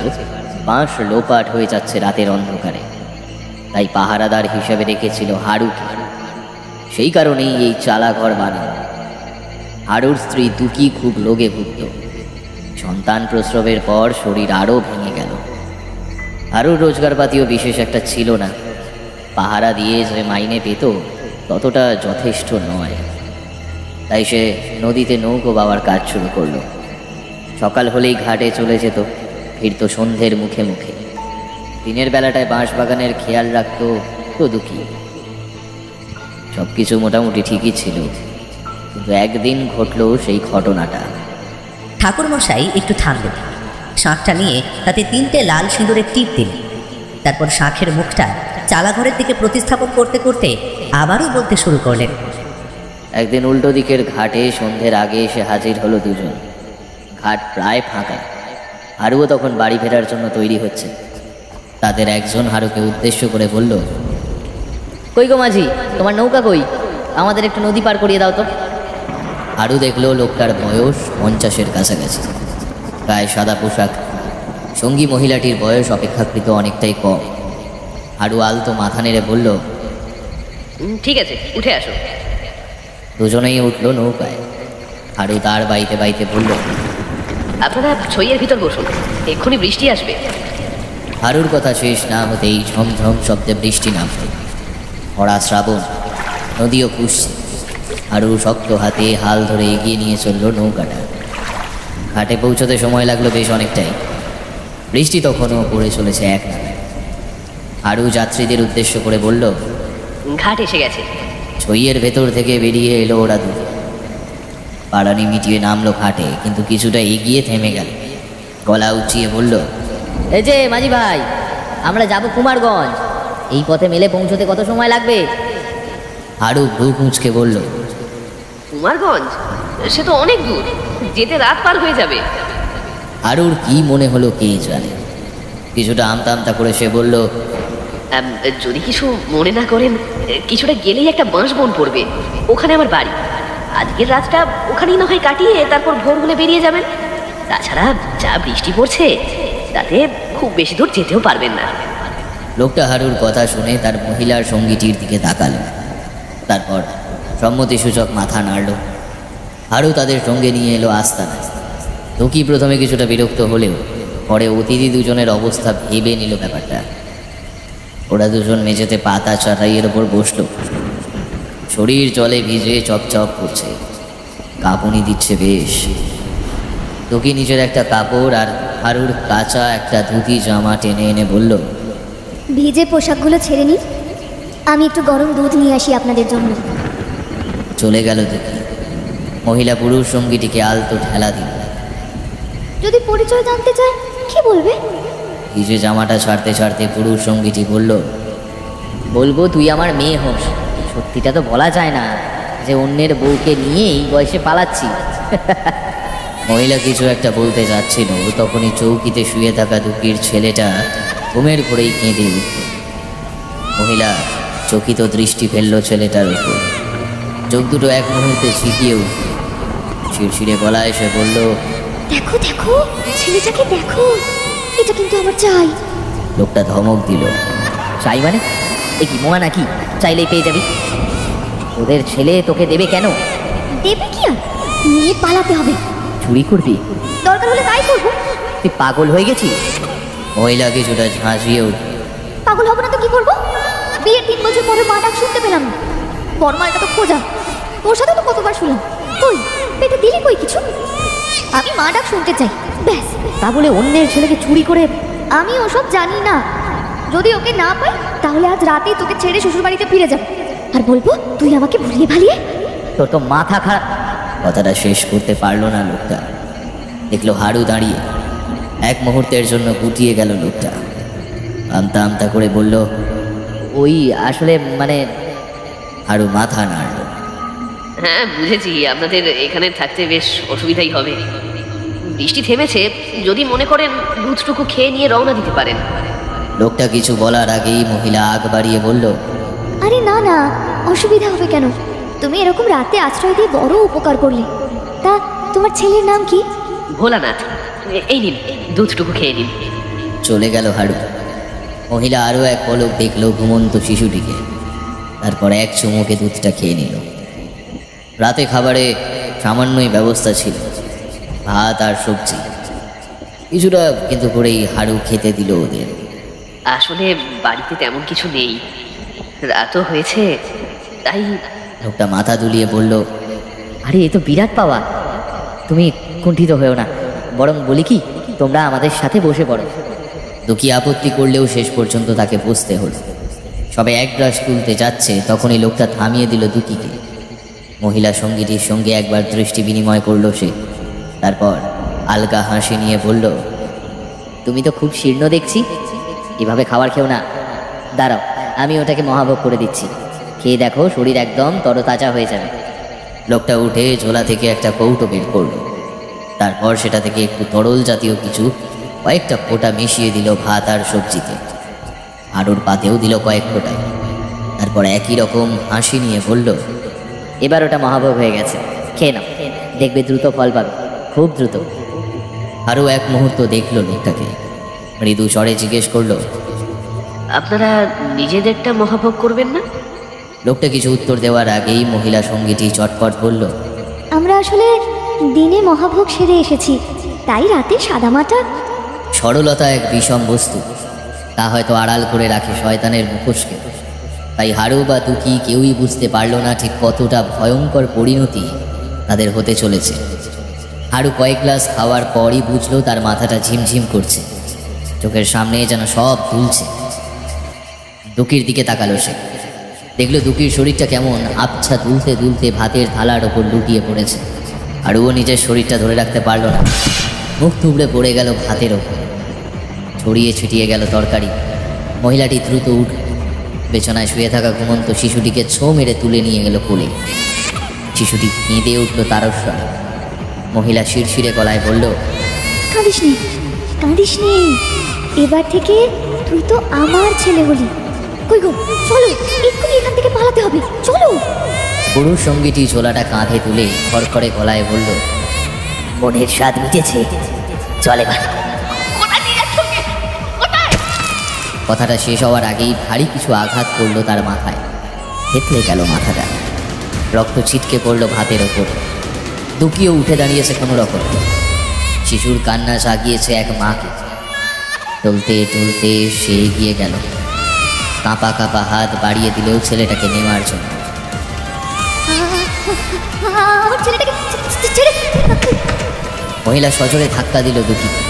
বাঁশ লোপাট হয়ে যাচ্ছে রাতের অন্ধকারে, তাই পাহারাদার হিসেবে রেখেছিল হাড়ুকে। সেই কারণেই এই চালাঘর বানানো। হাড়ুর স্ত্রী দুকি খুব রোগে ভুগত। সন্তান প্রসবের পর শরীর আরও ভেঙে গেল। হাড়ুর রোজগারপাতিও বিশেষ একটা ছিল না। পাহারা দিয়ে যে মাইনে পেত ততটা যথেষ্ট নয়। তাই সে নদীতে নৌকো বাওয়ার কাজ শুরু করলো। সকাল হলেই ঘাটে চলে যেত, ফিরত সন্ধ্যের মুখে মুখে। দিনের বেলাটায় বাঁশবাগানের খেয়াল রাখতো তো দুঃখী। সব কিছু মোটামুটি ঠিকই ছিল, কিন্তু একদিন ঘটল সেই ঘটনাটা। ঠাকুরমশাই একটু থামলেন, শাঁখটা নিয়ে তাতে 3টে লাল সিঁদুরের টিপ দিলেন। তারপর শাঁখের মুখটা চালাঘরের দিকে প্রতিস্থাপন করতে করতে আবারও বলতে শুরু করলেন। একদিন উল্টো দিকের ঘাটে সন্ধ্যের আগে এসে হাজির হলো দুজন। ঘাট প্রায় ফাঁকা। হারুও তখন বাড়ি ফেরার জন্য তৈরি হচ্ছে। তাদের একজন হারুকে উদ্দেশ্য করে বলল, কই গো মাঝি, তোমার নৌকা কই? আমাদের একটু নদী পার করিয়ে দাও তো। হারু দেখলো লোকটার বয়স 50-এর কাছাকাছি, গায়ে সাদা পোশাক। সঙ্গী মহিলাটির বয়স অপেক্ষাকৃত অনেকটাই কম। হারু আলতো মাথা নেড়ে বলল, ঠিক আছে, উঠে আসো। দুজনেই উঠল নৌকায়। হারু তার বাইতে বাইতে বলল, আপনারা ছইয়ের ভিতর বসুন, এক্ষুনি বৃষ্টি আসবে। হারুর কথা শেষ না হতেই ঝমঝম শব্দে বৃষ্টি নামল। ভরা শ্রাবণ, নদীও পুষছে। হারু শক্ত হাতে হাল ধরে এগিয়ে নিয়ে চলল নৌকাটা। ঘাটে পৌঁছতে সময় লাগলো বেশ অনেকটাই। বৃষ্টি তখনও পড়ে চলেছে এক নাগাড়ে। হারু যাত্রীদের উদ্দেশ্য করে বলল, ঘাট এসে গেছে। ছইয়ের ভেতর থেকে বেরিয়ে এলো ওরা দুটো। পাড়ানি মিটিয়ে নামলো ঘাটে, কিন্তু কিছুটা এগিয়ে থেমে গেল। গলা উঁচিয়ে বলল, এই যে মাঝি ভাই, আমরা যাব কুমারগঞ্জ। এই পথে মেলে পৌঁছতে কত সময় লাগবে? হারু ভ্রু কুঁচকে বলল, কুমারগঞ্জ? সে তো অনেক দূর, যেতে রাত পার হয়ে যাবে। হারুর কি মনে হলো কে জানে। কিছুটা আমতা আমতা করে সে বলল, যদি কিছু মনে না করেন, কিছুটা গেলেই একটা বাঁশ বন পড়বে, ওখানে আমার বাড়ি। আজকের রাতটা ওখানেই না হয় কাটিয়ে তারপর ভোর হলে বেরিয়ে যাবেন। তাছাড়া যা বৃষ্টি পড়ছে তাতে খুব বেশি দূর যেতেও পারবেন না। লোকটা হারুর কথা শুনে তার মহিলার সঙ্গীটির দিকে তাকালো, তারপর সম্মতিসূচক মাথা নাড়ল। হারু তাদের সঙ্গে নিয়ে এলো আস্তানায়। দুঃখী প্রথমে কিছুটা বিরক্ত হলেও পরে অতিথি দুজনের অবস্থা ভেবে নিল ব্যাপারটা। ওরা দুজন মেঝেতে পাতা চাটাইয়ের ওপর বসলো। শরীর জলে ভিজে চপচপ করছে, কাঁপুনি দিচ্ছে বেশ। দুঃখী নিজের একটা কাপড় আর হারুর কাঁচা একটা ধুতি জামা টেনে এনে বলল, ভিজে পোশাকগুলো ছেড়ে নিন, আমি একটু গরম দুধ নিয়ে আসি আপনাদের জন্য। চলে গেল দুঃখী। মহিলা পুরুষ সঙ্গীটিকে আলতো ঠেলা দিল। যদি পরিচয় জানতে চায় কি বলবে? ভিজে জামাটা ছাড়তে ছাড়তে পুরুষ সঙ্গীটি বলল, বলবো তুই আমার মেয়ে হোস। সত্যিটা তো বলা যায় না যে অন্যের বউকে নিয়ে এই বয়সে পালাচ্ছি। মহিলা কিছু একটা বলতে যাচ্ছিল, তখনই চৌকিতে শুয়ে থাকা দুঃখীর ছেলেটা ঘুমের ঘোরেই কেঁদে উঠল। মহিলা চকিত দৃষ্টি ফেলল ছেলেটার উপর। চোখ দুটো এক মুহূর্তে ছিটিয়ে উঠল। শিরশিরে গলায় এসে বলল, দেখো দেখো, ছেলেটাকে দেখো, এটা কিন্তু আমার চাই। লোকটা ধমক দিল, চাই মানে? এ কি মোয়া নাকি চাইলেই পেয়ে যাবি? ওদের ছেলে তোকে দেবে কেন? দেবে কি আর, নিয়ে পালাতে হবে। চুরি করবি? দরকার হলে তাই করবো। তুই পাগল হয়ে গেছিস? মহিলা কিছুটা ঝাঁঝিয়ে উঠল। পাগল হবো না তো কি করবো? বিয়ের 3 বছর পরে মা ডাক শুনতে পেলাম না। বড়মালটা তো খোঁজা, তোর সাথে তো কতবার শুনলাম। কই পেটে দিলি কই কিছু? আমি মা ডাক শুনতে চাই, ব্যাস। তা বলে অন্যের ছেলেকে চুরি করে? আমি ওসব জানি না। যদি ওকে না পাই তাহলে আজ রাতেই তোকে ছেড়ে শ্বশুর বাড়িতে ফিরে যাব, আর বলবো তুই আমাকে ভুলিয়ে ভালিয়ে। তোর তো মাথা খারাপ। কথাটা শেষ করতে পারল না লোকটা। দেখলো হারু দাঁড়িয়ে। এক মুহূর্তের জন্য গুটিয়ে গেল লোকটা। আমতা আমতা করে বলল, ওই আসলে মানে। হারু মাথা নাড়ল। হ্যাঁ বুঝেছি, আপনাদের এখানে থাকতে বেশ অসুবিধাই হবে। বৃষ্টি থেমেছে, যদি মনে করেন দুধটুকু খেয়ে নিয়ে রওনা দিতে পারেন। লোকটা কিছু বলার আগেই মহিলা আগ বাড়িয়ে বলল, আরে না না, অসুবিধা হবে কেন? তুমি এরকম রাতে আশ্রয় দিয়ে বড় উপকার করলে। তা তোমার ছেলের নাম কি? ভোলানাথ, এই নিন দুধটুকু খেয়ে নিন। চলে গেল হাড়ু। মহিলা আরও এক পলক দেখল ঘুমন্ত শিশুটিকে, তারপর এক চুমুকে দুধটা খেয়ে নিল। রাতে খাবারে সামান্যই ব্যবস্থা ছিল, ভাত আর সবজি কিছুটা কিন্তু করেই হাড়ু খেতে দিল ওদের। আসলে বাড়িতে তেমন কিছু নেই, রাতও হয়েছে, তাই। লোকটা মাথা দুলিয়ে বলল, আরে এ তো বিরাট পাওয়া। তুমি কুণ্ঠিত হয়েও না, বরং বলি কি, তোমরা আমাদের সাথে বসে পড়ো। দুঃখী আপত্তি করলেও শেষ পর্যন্ত তাকে বসতে হলো। সবে এক গ্লাস তুলতে যাচ্ছে, তখনই লোকটা থামিয়ে দিল দুঃখীকে। মহিলা সঙ্গীটির সঙ্গে একবার দৃষ্টি বিনিময় করল সে, তারপর আলগা হাসি নিয়ে বলল, তুমি তো খুব শীর্ণ দেখছি, এভাবে খাবার খেও না। দাঁড়াও, আমি ওটাকে মহাভোগ করে দিচ্ছি, খেয়ে দেখো, শরীর একদম তরতাজা হয়ে যাবে। লোকটা উঠে ঝোলা থেকে একটা কৌটো বের করল, তারপর সেটা থেকে একটু তরল জাতীয় কিছু কয়েকটা ফোঁটা মিশিয়ে দিল ভাত আর সবজিতে। হাড়ুর পাতেও দিল কয়েক ফোঁটা। তারপর একই রকম হাসি নিয়ে বলল, এবার ওটা মহাভোগ হয়ে গেছে, খেয়ে নাও, দেখবে দ্রুত ফল পাবে, খুব দ্রুত। আরও এক মুহূর্ত দেখল লোকটাকে, মৃদু স্বরে জিজ্ঞেস করল, আপনারা নিজেদেরটা মহাভোগ করবেন না? লোকটা কিছু উত্তর দেওয়ার আগেই মহিলা সঙ্গীটি চটপট বলল, আমরা আসলে দিনে মহাভোগ সেরে এসেছি, তাই রাতে সাদামাটা। সরলতা এক বিষম বস্তু, তা হয়তো আড়াল করে রাখে শয়তানের মুখোশকে। তাই হাড়ু বা দুঃখী কেউই বুঝতে পারল না ঠিক কতটা ভয়ঙ্কর পরিণতি তাদের হতে চলেছে। হাড়ু কয়েক গ্লাস খাওয়ার পরই বুঝলো তার মাথাটা ঝিমঝিম করছে, চোখের সামনে যেন সব দুলছে। দুঃখীর দিকে তাকালো সে, দেখলো দুঃখীর শরীরটা কেমন আবছা দুলতে দুলতে ভাতের থালার ওপর লুটিয়ে পড়েছে। হাড়ুও নিজের শরীরটা ধরে রাখতে পারল না, মুখ থুবড়ে পড়ে গেল ভাতের ওপর, ছড়িয়ে ছিটিয়ে গেল তরকারি। মহিলাটি দ্রুত উঠল, পেছনায় শুয়ে থাকা ঘুমন্ত শিশুটিকে ছো মেরে তুলে নিয়ে গেল কোলে। শিশুটি কেঁদে উঠল তারস্বর। মহিলা শিরশিরে গলায় বলল, কাঁদিস নি, কাঁদিস নি, এবার থেকে তুই তো আমার ছেলে হলি। কই গো, চলো এক্ষুনি এখান থেকে পালাতে হবে, চলো। পুরুষ সঙ্গীটি ঝোলাটা কাঁধে তুলে খড়খড়ে গলায় বলল, মনের স্বাদ মিটেছে, চলে এবার। কথাটা শেষ হওয়ার আগেই ভারী কিছু আঘাত করলো তার মাথায়, থেতলে গেল মাথাটা। রক্ত ছিটকে পড়ল ভাতের ওপর। দুঃখীও উঠে দাঁড়িয়েছে কোনো রকম। শিশুর কান্না জাগিয়েছে এক মাকে। টলতে টলতে সে এগিয়ে গেল, কাঁপা কাঁপা হাত বাড়িয়ে দিলেও ছেলেটাকে নেওয়ার জন্য। আমার ছেলেটাকে ছেড়ে। মহিলা সজোরে ধাক্কা দিল দুঃখীকে।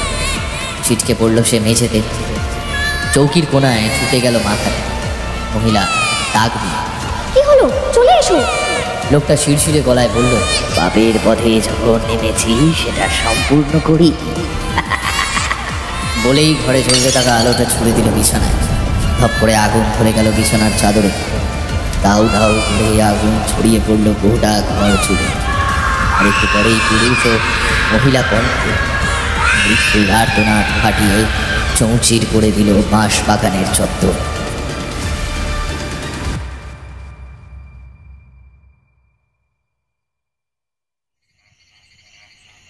ছিটকে পড়ল সে মেঝেতে। চৌকির কোনায় ছুটে গেল মাথায়। মহিলা ডাক দিল, কি হলো, চলে এসো। লোকটা শিরশিরে গলায় বলল, পাপের পথে যখন নেমেছি সেটা সম্পূর্ণ করি। বলেই ঘরে জ্বলতে থাকা আলোটা ছুড়ে দিল বিছানায়। ধপ করে আগুন ধরে গেল বিছানার চাদরে। দাউ দাউ করে আগুন ছড়িয়ে পড়ল গোটা ঘর জুড়ে। আর একটু পরেই পুরুষ ও মহিলা কণ্ঠে মৃত্যুর আর্তনাদ ফাটিয়ে চৌচির করে দিল বাঁশ বাগানের চত্বর।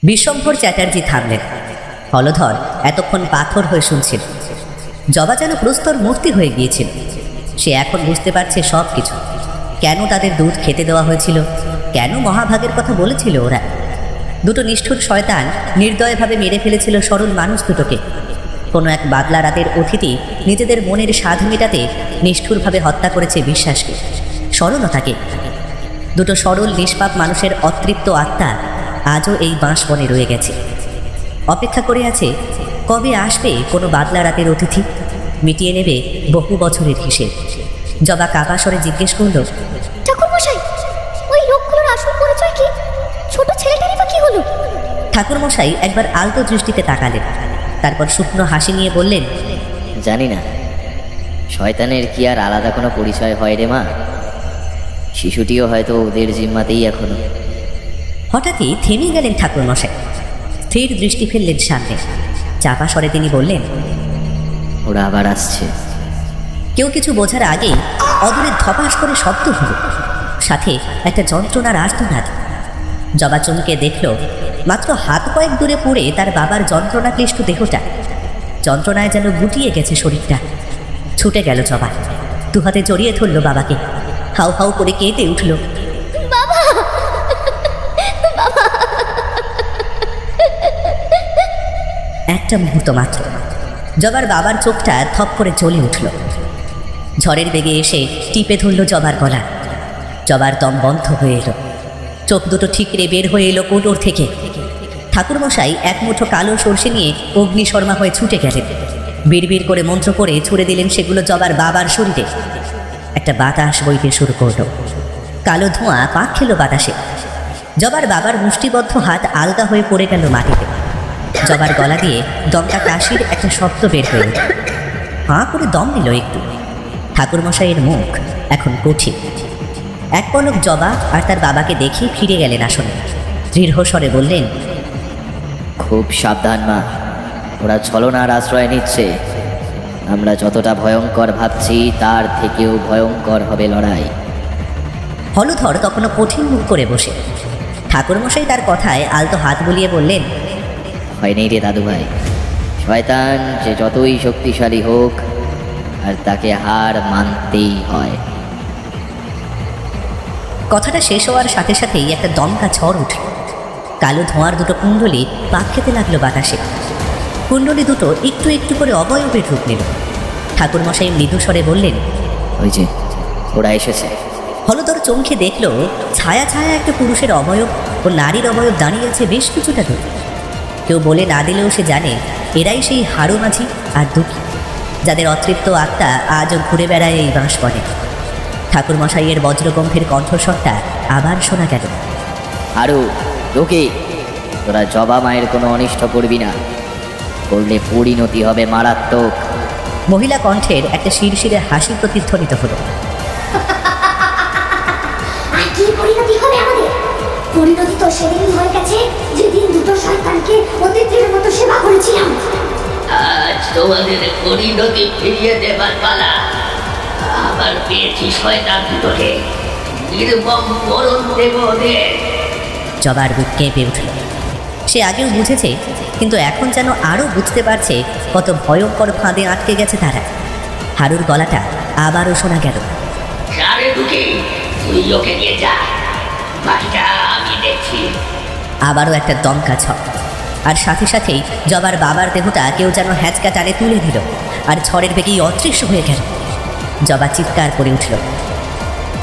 বিশ্বম্ভর চ্যাটার্জি থামলেন। হলধর এতক্ষণ পাথর হয়ে শুনছিল। জবা যেন প্রস্তর মূর্তি হয়ে গিয়েছিল। সে এখন বুঝতে পারছে সব কিছু, কেন তাদের দুধ খেতে দেওয়া হয়েছিল, কেন মহাভাগের কথা বলেছিল ওরা। দুটো নিষ্ঠুর শয়তান নির্দয়ভাবে মেরে ফেলেছিল সরল মানুষ দুটোকে। কোনো এক বাদলা রাতের অতিথি নিজেদের মনের স্বাদ মেটাতে নিষ্ঠুরভাবে হত্যা করেছে বিশ্বাসকে, সরলতাকে। দুটো সরল নিষ্পাপ মানুষের অতৃপ্ত আত্মা আজও এই বাঁশবনে রয়ে গেছে, অপেক্ষা করে আছে কবে আসবে কোনো বাদলা রাতের অতিথি, মিটিয়ে নেবে বহু বছরের হিসেব। জবা কাপা স্বরে জিজ্ঞেস করল, ঠাকুরমশাই, ওই লোকগুলোর আসল পরিচয় কি? ছোট ছেলেটারই বা কি হলো? ঠাকুরমশাই একবার আলতো দৃষ্টিতে তাকালেন, তারপর শুকনো হাসি নিয়ে বললেন, জানি না, শয়তানের কি আর আলাদা কোনো পরিচয় হয় রে মা? শিশুটিও হয়তো ওদের জিম্মাতেই এখনো। হঠাৎই থেমে গেলেন ঠাকুরমশাই। স্থির দৃষ্টি ফেললেন সামনে। চাপা স্বরে তিনি বললেন, ওরা আবার আসছে। কেউ কিছু বোঝার আগেই অদূরে ধপাস করে শব্দ হলো, সাথে একটা যন্ত্রণার আর্তনাদ। জবা চমকে দেখল মাত্র হাত কয়েক দূরে পড়ে তার বাবার যন্ত্রণা ক্লিষ্ট দেহটা। যন্ত্রণায় যেন গুটিয়ে গেছে শরীরটা। ছুটে গেল জবা, দু হাতে জড়িয়ে ধরল বাবাকে, হাউ হাউ করে কেঁদে উঠল। একটা মুহূর্ত মাত্র জবার বাবার চোখটা থপ করে জ্বলে উঠল। ঝড়ের বেগে এসে টিপে ধরল জবার গলা। জবার দম বন্ধ হয়ে এলো, চোখ দুটো ঠিকরে বের হয়ে এলো কোটর থেকে। ঠাকুরমশাই এক মুঠো কালো সর্ষে নিয়ে অগ্নিশর্মা হয়ে ছুটে গেলেন। বিড়বিড় করে মন্ত্র করে ছুড়ে দিলেন সেগুলো জবার বাবার শরীরে। একটা বাতাস বইতে শুরু করলো, কালো ধোঁয়া পাক খেলো বাতাসে। জবার বাবার মুষ্টিবদ্ধ হাত আলগা হয়ে পড়ে গেল মাটিতে। জবার গলা দিয়ে দমকা কাশির একটা শব্দ বের হয়ে উঠল। হাঁ করে দম নিল একটু। ঠাকুরমশাইয়ের মুখ এখন কঠিন। এক পলক জবা আর তার বাবাকে দেখে ফিরে গেলেন আসনে। দৃঢ় স্বরে বললেন, খুব সাবধান মা, ওরা ছলনার আশ্রয় নিচ্ছে। আমরা যতটা ভয়ঙ্কর ভাবছি তার থেকেও ভয়ঙ্কর হবে লড়াই। হলধর তখনও কঠিন মুখ করে বসে। ঠাকুরমশাই তার কথায় আলতো হাত বুলিয়ে বললেন, ভয় নেই রে দাদু ভাই, শয়তান যে যতই শক্তিশালী হোক আর তাকে হার মানতেই হয়। কথাটা শেষ হওয়ার সাথে সাথেই একটা দমকা ঝড় উঠল। কালো ধোঁয়ার দুটো কুণ্ডলি পাক খেতে লাগলো বাতাসে। কুণ্ডলি দুটো একটু একটু করে অবয়বের রূপ নিল। ঠাকুরমশাই মৃদু স্বরে বললেন, ওই যে ওরা এসেছে। হলধর চমকে দেখল ছায়া ছায়া একটা পুরুষের অবয়ব ও নারীর অবয়ব দাঁড়িয়ে আছে বেশ কিছুটা দূর। কেউ বলে না দিলেও সে জানে এরাই সেই হাড়ু মাঝি আর দুঃখী, যাদের অতৃপ্ত আত্মা আজও ঘুরে বেড়ায় এই বাঁশবনে। ঠাকুরমশাইয়ের বজ্রগম্ভীর কণ্ঠস্বরটা আবার শোনা গেল, আরও লোকে তোরা জবা মায়ের কোনো অনিষ্ট করবি না, করলে পরিণতি হবে মারাত্মক। মহিলা কণ্ঠের একটা শিরশিরে হাসি প্রতিধ্বনিত হলো। আর কি পরিণতি হবে আমাদের? পরিণতি তো সেদিন হয়ে গেছে যেদিন দুটো শয়তানকে অতিথির মতো সেবা করেছিলাম। আজ তোমাদের পরিণতি ফিরিয়ে দেবার পালা। আবার পেয়েছি শয়তান দুটোকে, নির্মম মরণ দেব ওদের। জবার বুক কেঁপে উঠল। সে আগেও বুঝেছে, কিন্তু এখন যেন আরও বুঝতে পারছে কত ভয়ঙ্কর ফাঁদে আটকে গেছে তারা। হারুর গলাটা আবারও শোনা গেল, সারে ঢুকে তুই ওকে নিয়ে যা, বাকিটা আমি দেখছি। আবারও একটা দমকা ঝড়, আর সাথে সাথেই জবার বাবার দেহটা কেউ যেন হ্যাঁচকা টানে তুলে দিল, আর ঝড়ের বেগেই অদৃশ্য হয়ে গেল। জবা চিৎকার করে উঠল,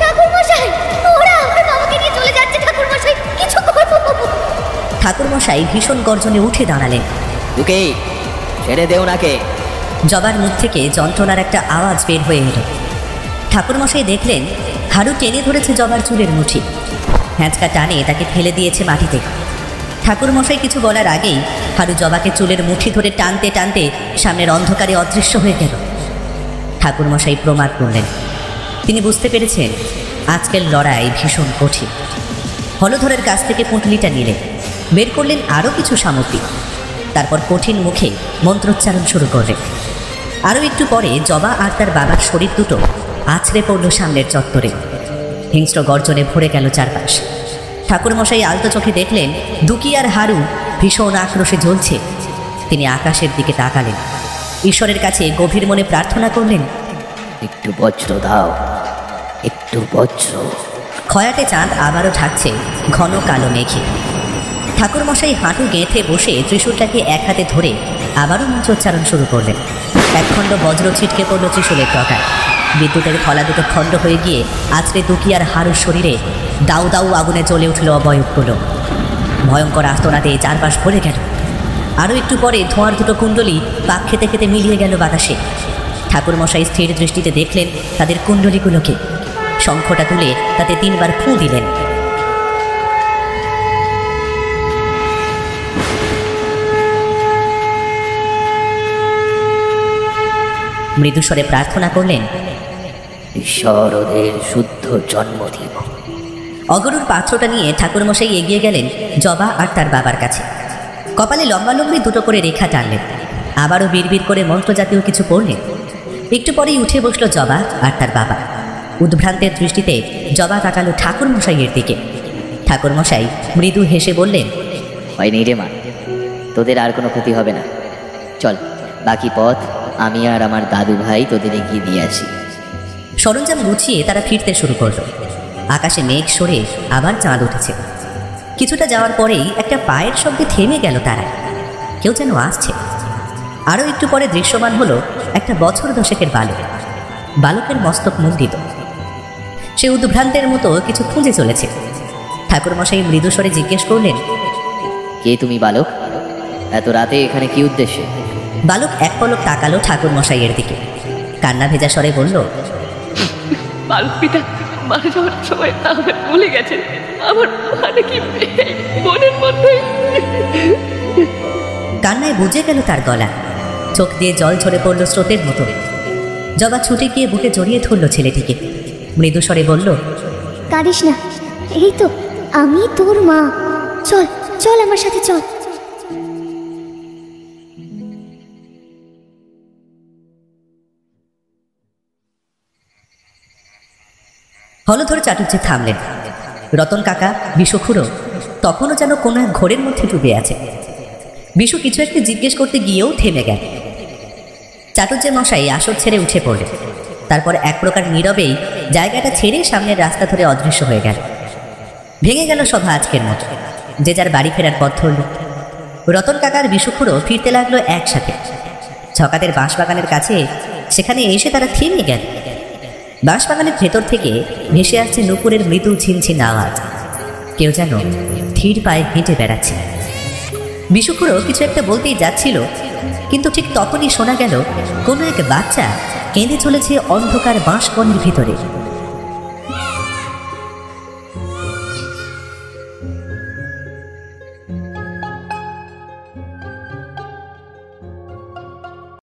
ঠাকুরমশাই, ওরা আমার বাবাকে নিয়ে চলে যাচ্ছে। ঠাকুরমশাই, কিছু করুন। ঠাকুরমশাই ভীষণ গর্জনে উঠে দাঁড়ালেন। তোকে ছেড়ে দেও নাকে। জবার মুখ থেকে যন্ত্রণার একটা আওয়াজ বের হয়ে এলো। ঠাকুরমশাই দেখলেন হারু টেনে ধরেছে জবার চুলের মুঠি, হ্যাঁচকা টানে তাকে ফেলে দিয়েছে মাটিতে। ঠাকুরমশাই কিছু বলার আগেই হারু জবাকে চুলের মুঠি ধরে টানতে টানতে সামনের অন্ধকারে অদৃশ্য হয়ে গেল। ঠাকুরমশাই প্রমাদ করলেন, তিনি বুঝতে পেরেছেন আজকের লড়াই ভীষণ কঠিন। হলধরের কাছ থেকে পুঁটলিটা নিলেন, বের করলেন আরও কিছু সামগ্রী, তারপর কঠিন মুখে মন্ত্রোচ্চারণ শুরু করলেন। আরও একটু পরে জবা আর তার বাবার শরীর দুটো আছড়ে পড়ল সামনের চত্বরে। হিংস্র গর্জনে ভরে গেল চারপাশ। ঠাকুরমশাই আলতো চোখে দেখলেন দুকি আর হারু ভীষণ আক্রোশে জ্বলছে। তিনি আকাশের দিকে তাকালেন, ঈশ্বরের কাছে গভীর মনে প্রার্থনা করলেন, একটু বজ্র দাও, একটু বজ্র। খয়াটে চাঁদ আবারও ঢাকছে ঘন কালো মেঘে। ঠাকুরমশাই হাঁটু গেঁথে বসে ত্রিশূলটাকে এক হাতে ধরে আবারও মন্ত্রোচ্চারণ শুরু করলেন। একখণ্ড বজ্র ছিটকে পড়ল ত্রিশূলের টকায়। বিদ্যুতের ফলা দুটো খণ্ড হয়ে গিয়ে আছড়ে দুকি আর হারুর শরীরে দাউ দাউ আগুনে জ্বলে উঠল অবয়বগুলো। ভয়ঙ্কর আস্তনাতে চারপাশ ভরে গেল। আরও একটু পরে ধোঁয়ার দুটো কুণ্ডলি পাক খেতে খেতে মিলিয়ে গেল বাতাসে। ঠাকুরমশাই স্থির দৃষ্টিতে দেখলেন তাদের কুণ্ডলিগুলোকে। শঙ্খটা তুলে তাতে 3 বার ফুঁ দিলেন। মৃদুস্বরে প্রার্থনা করলেন, ঈশ্বর ওদের শুদ্ধ জন্ম দিব। অগরুর পাত্রটা নিয়ে ঠাকুরমশাই এগিয়ে গেলেন জবা আর তার বাবার কাছে। কপালে লম্বালম্বি দুটো করে রেখা টানলেন। আবারও বিড়বিড় করে মন্ত্র জাতীয় কিছু পড়লেন। একটু পরেই উঠে বসলো জবা আর তার বাবা। উদ্ভ্রান্তের দৃষ্টিতে জবা তাকালো ঠাকুর মশাইয়ের দিকে। ঠাকুর মশাই মৃদু হেসে বললেন, হয়নি রে মা, তোদের আর কোনো ক্ষতি হবে না। চল, বাকি পথ আমি আর আমার দাদু ভাই তোদের এগিয়ে দিয়ে আসি। সরঞ্জাম গুছিয়ে তারা ফিরতে শুরু করলো। আকাশে মেঘ সরে আবার চাঁদ উঠেছে। কিছুটা যাওয়ার পরেই একটা পায়ের শব্দে থেমে গেল তারা। কেউ যেন আসছে। আরও একটু পরে দৃশ্যমান হলো একটা বছর দশেকের বালক। বালকের মস্তক মুন্ডিত। সে উদ্ভ্রান্তের মতো কিছু খুঁজে চলেছে। ঠাকুরমশাই মৃদুস্বরে জিজ্ঞেস করলেন, কে তুমি বালক? এত রাতে এখানে কি উদ্দেশ্যে? বালক এক পলক তাকালো ঠাকুরমশাইয়ের দিকে। কান্না ভেজা স্বরে বলল, বালক পিতা মারা যাওয়ার সময় আমার ভুলে গেছেন। আমার মানে কি মনের মধ্যে। কান্নায় বুঝে গেল তার গলা। চোখ দিয়ে জল ঝরে পড়ল স্রোতের মতো। জবা ছুটে গিয়ে বুকে জড়িয়ে ধরল ছেলেটিকে। মৃদুস্বরে বলল, কাঁদিস না, এই তো আমি তোর মা। চল চল আমার সাথে চল। হলধর চাটুর্যে থামলেন। রতন কাকা, বিশু খুড়ো তখনও যেন কোনো এক ঘোরের মধ্যে ডুবে আছে। বিশু কিছু একটা জিজ্ঞেস করতে গিয়েও থেমে গেল। চাটুর্যে মশাই আসর ছেড়ে উঠে পড়লেন। তারপর এক প্রকার নীরবেই জায়গাটা ছেড়ে সামনের রাস্তা ধরে অদৃশ্য হয়ে গেল। ভেঙে গেল সভা আজকের মতো। যে যার বাড়ি ফেরার পথ ধরল। রতন কাকার বিশু খুড়ো ফিরতে লাগলো একসাথে। ঝকাতের বাঁশবাগানের কাছে সেখানে এসে তারা থেমে গেল। বাঁশবাগানের ভেতর থেকে ভেসে আসছে নুপুরের মৃদু ঝিনঝিন আওয়াজ। কেউ যেন ধীর পায়ে হেঁটে বেড়াচ্ছে। বিশু খুড়ো কিছু একটা বলতেই যাচ্ছিল, কিন্তু ঠিক তখনই শোনা গেল কোনো এক বাচ্চা কেঁদে চলেছে অন্ধকার বাঁশবনের ভিতরে।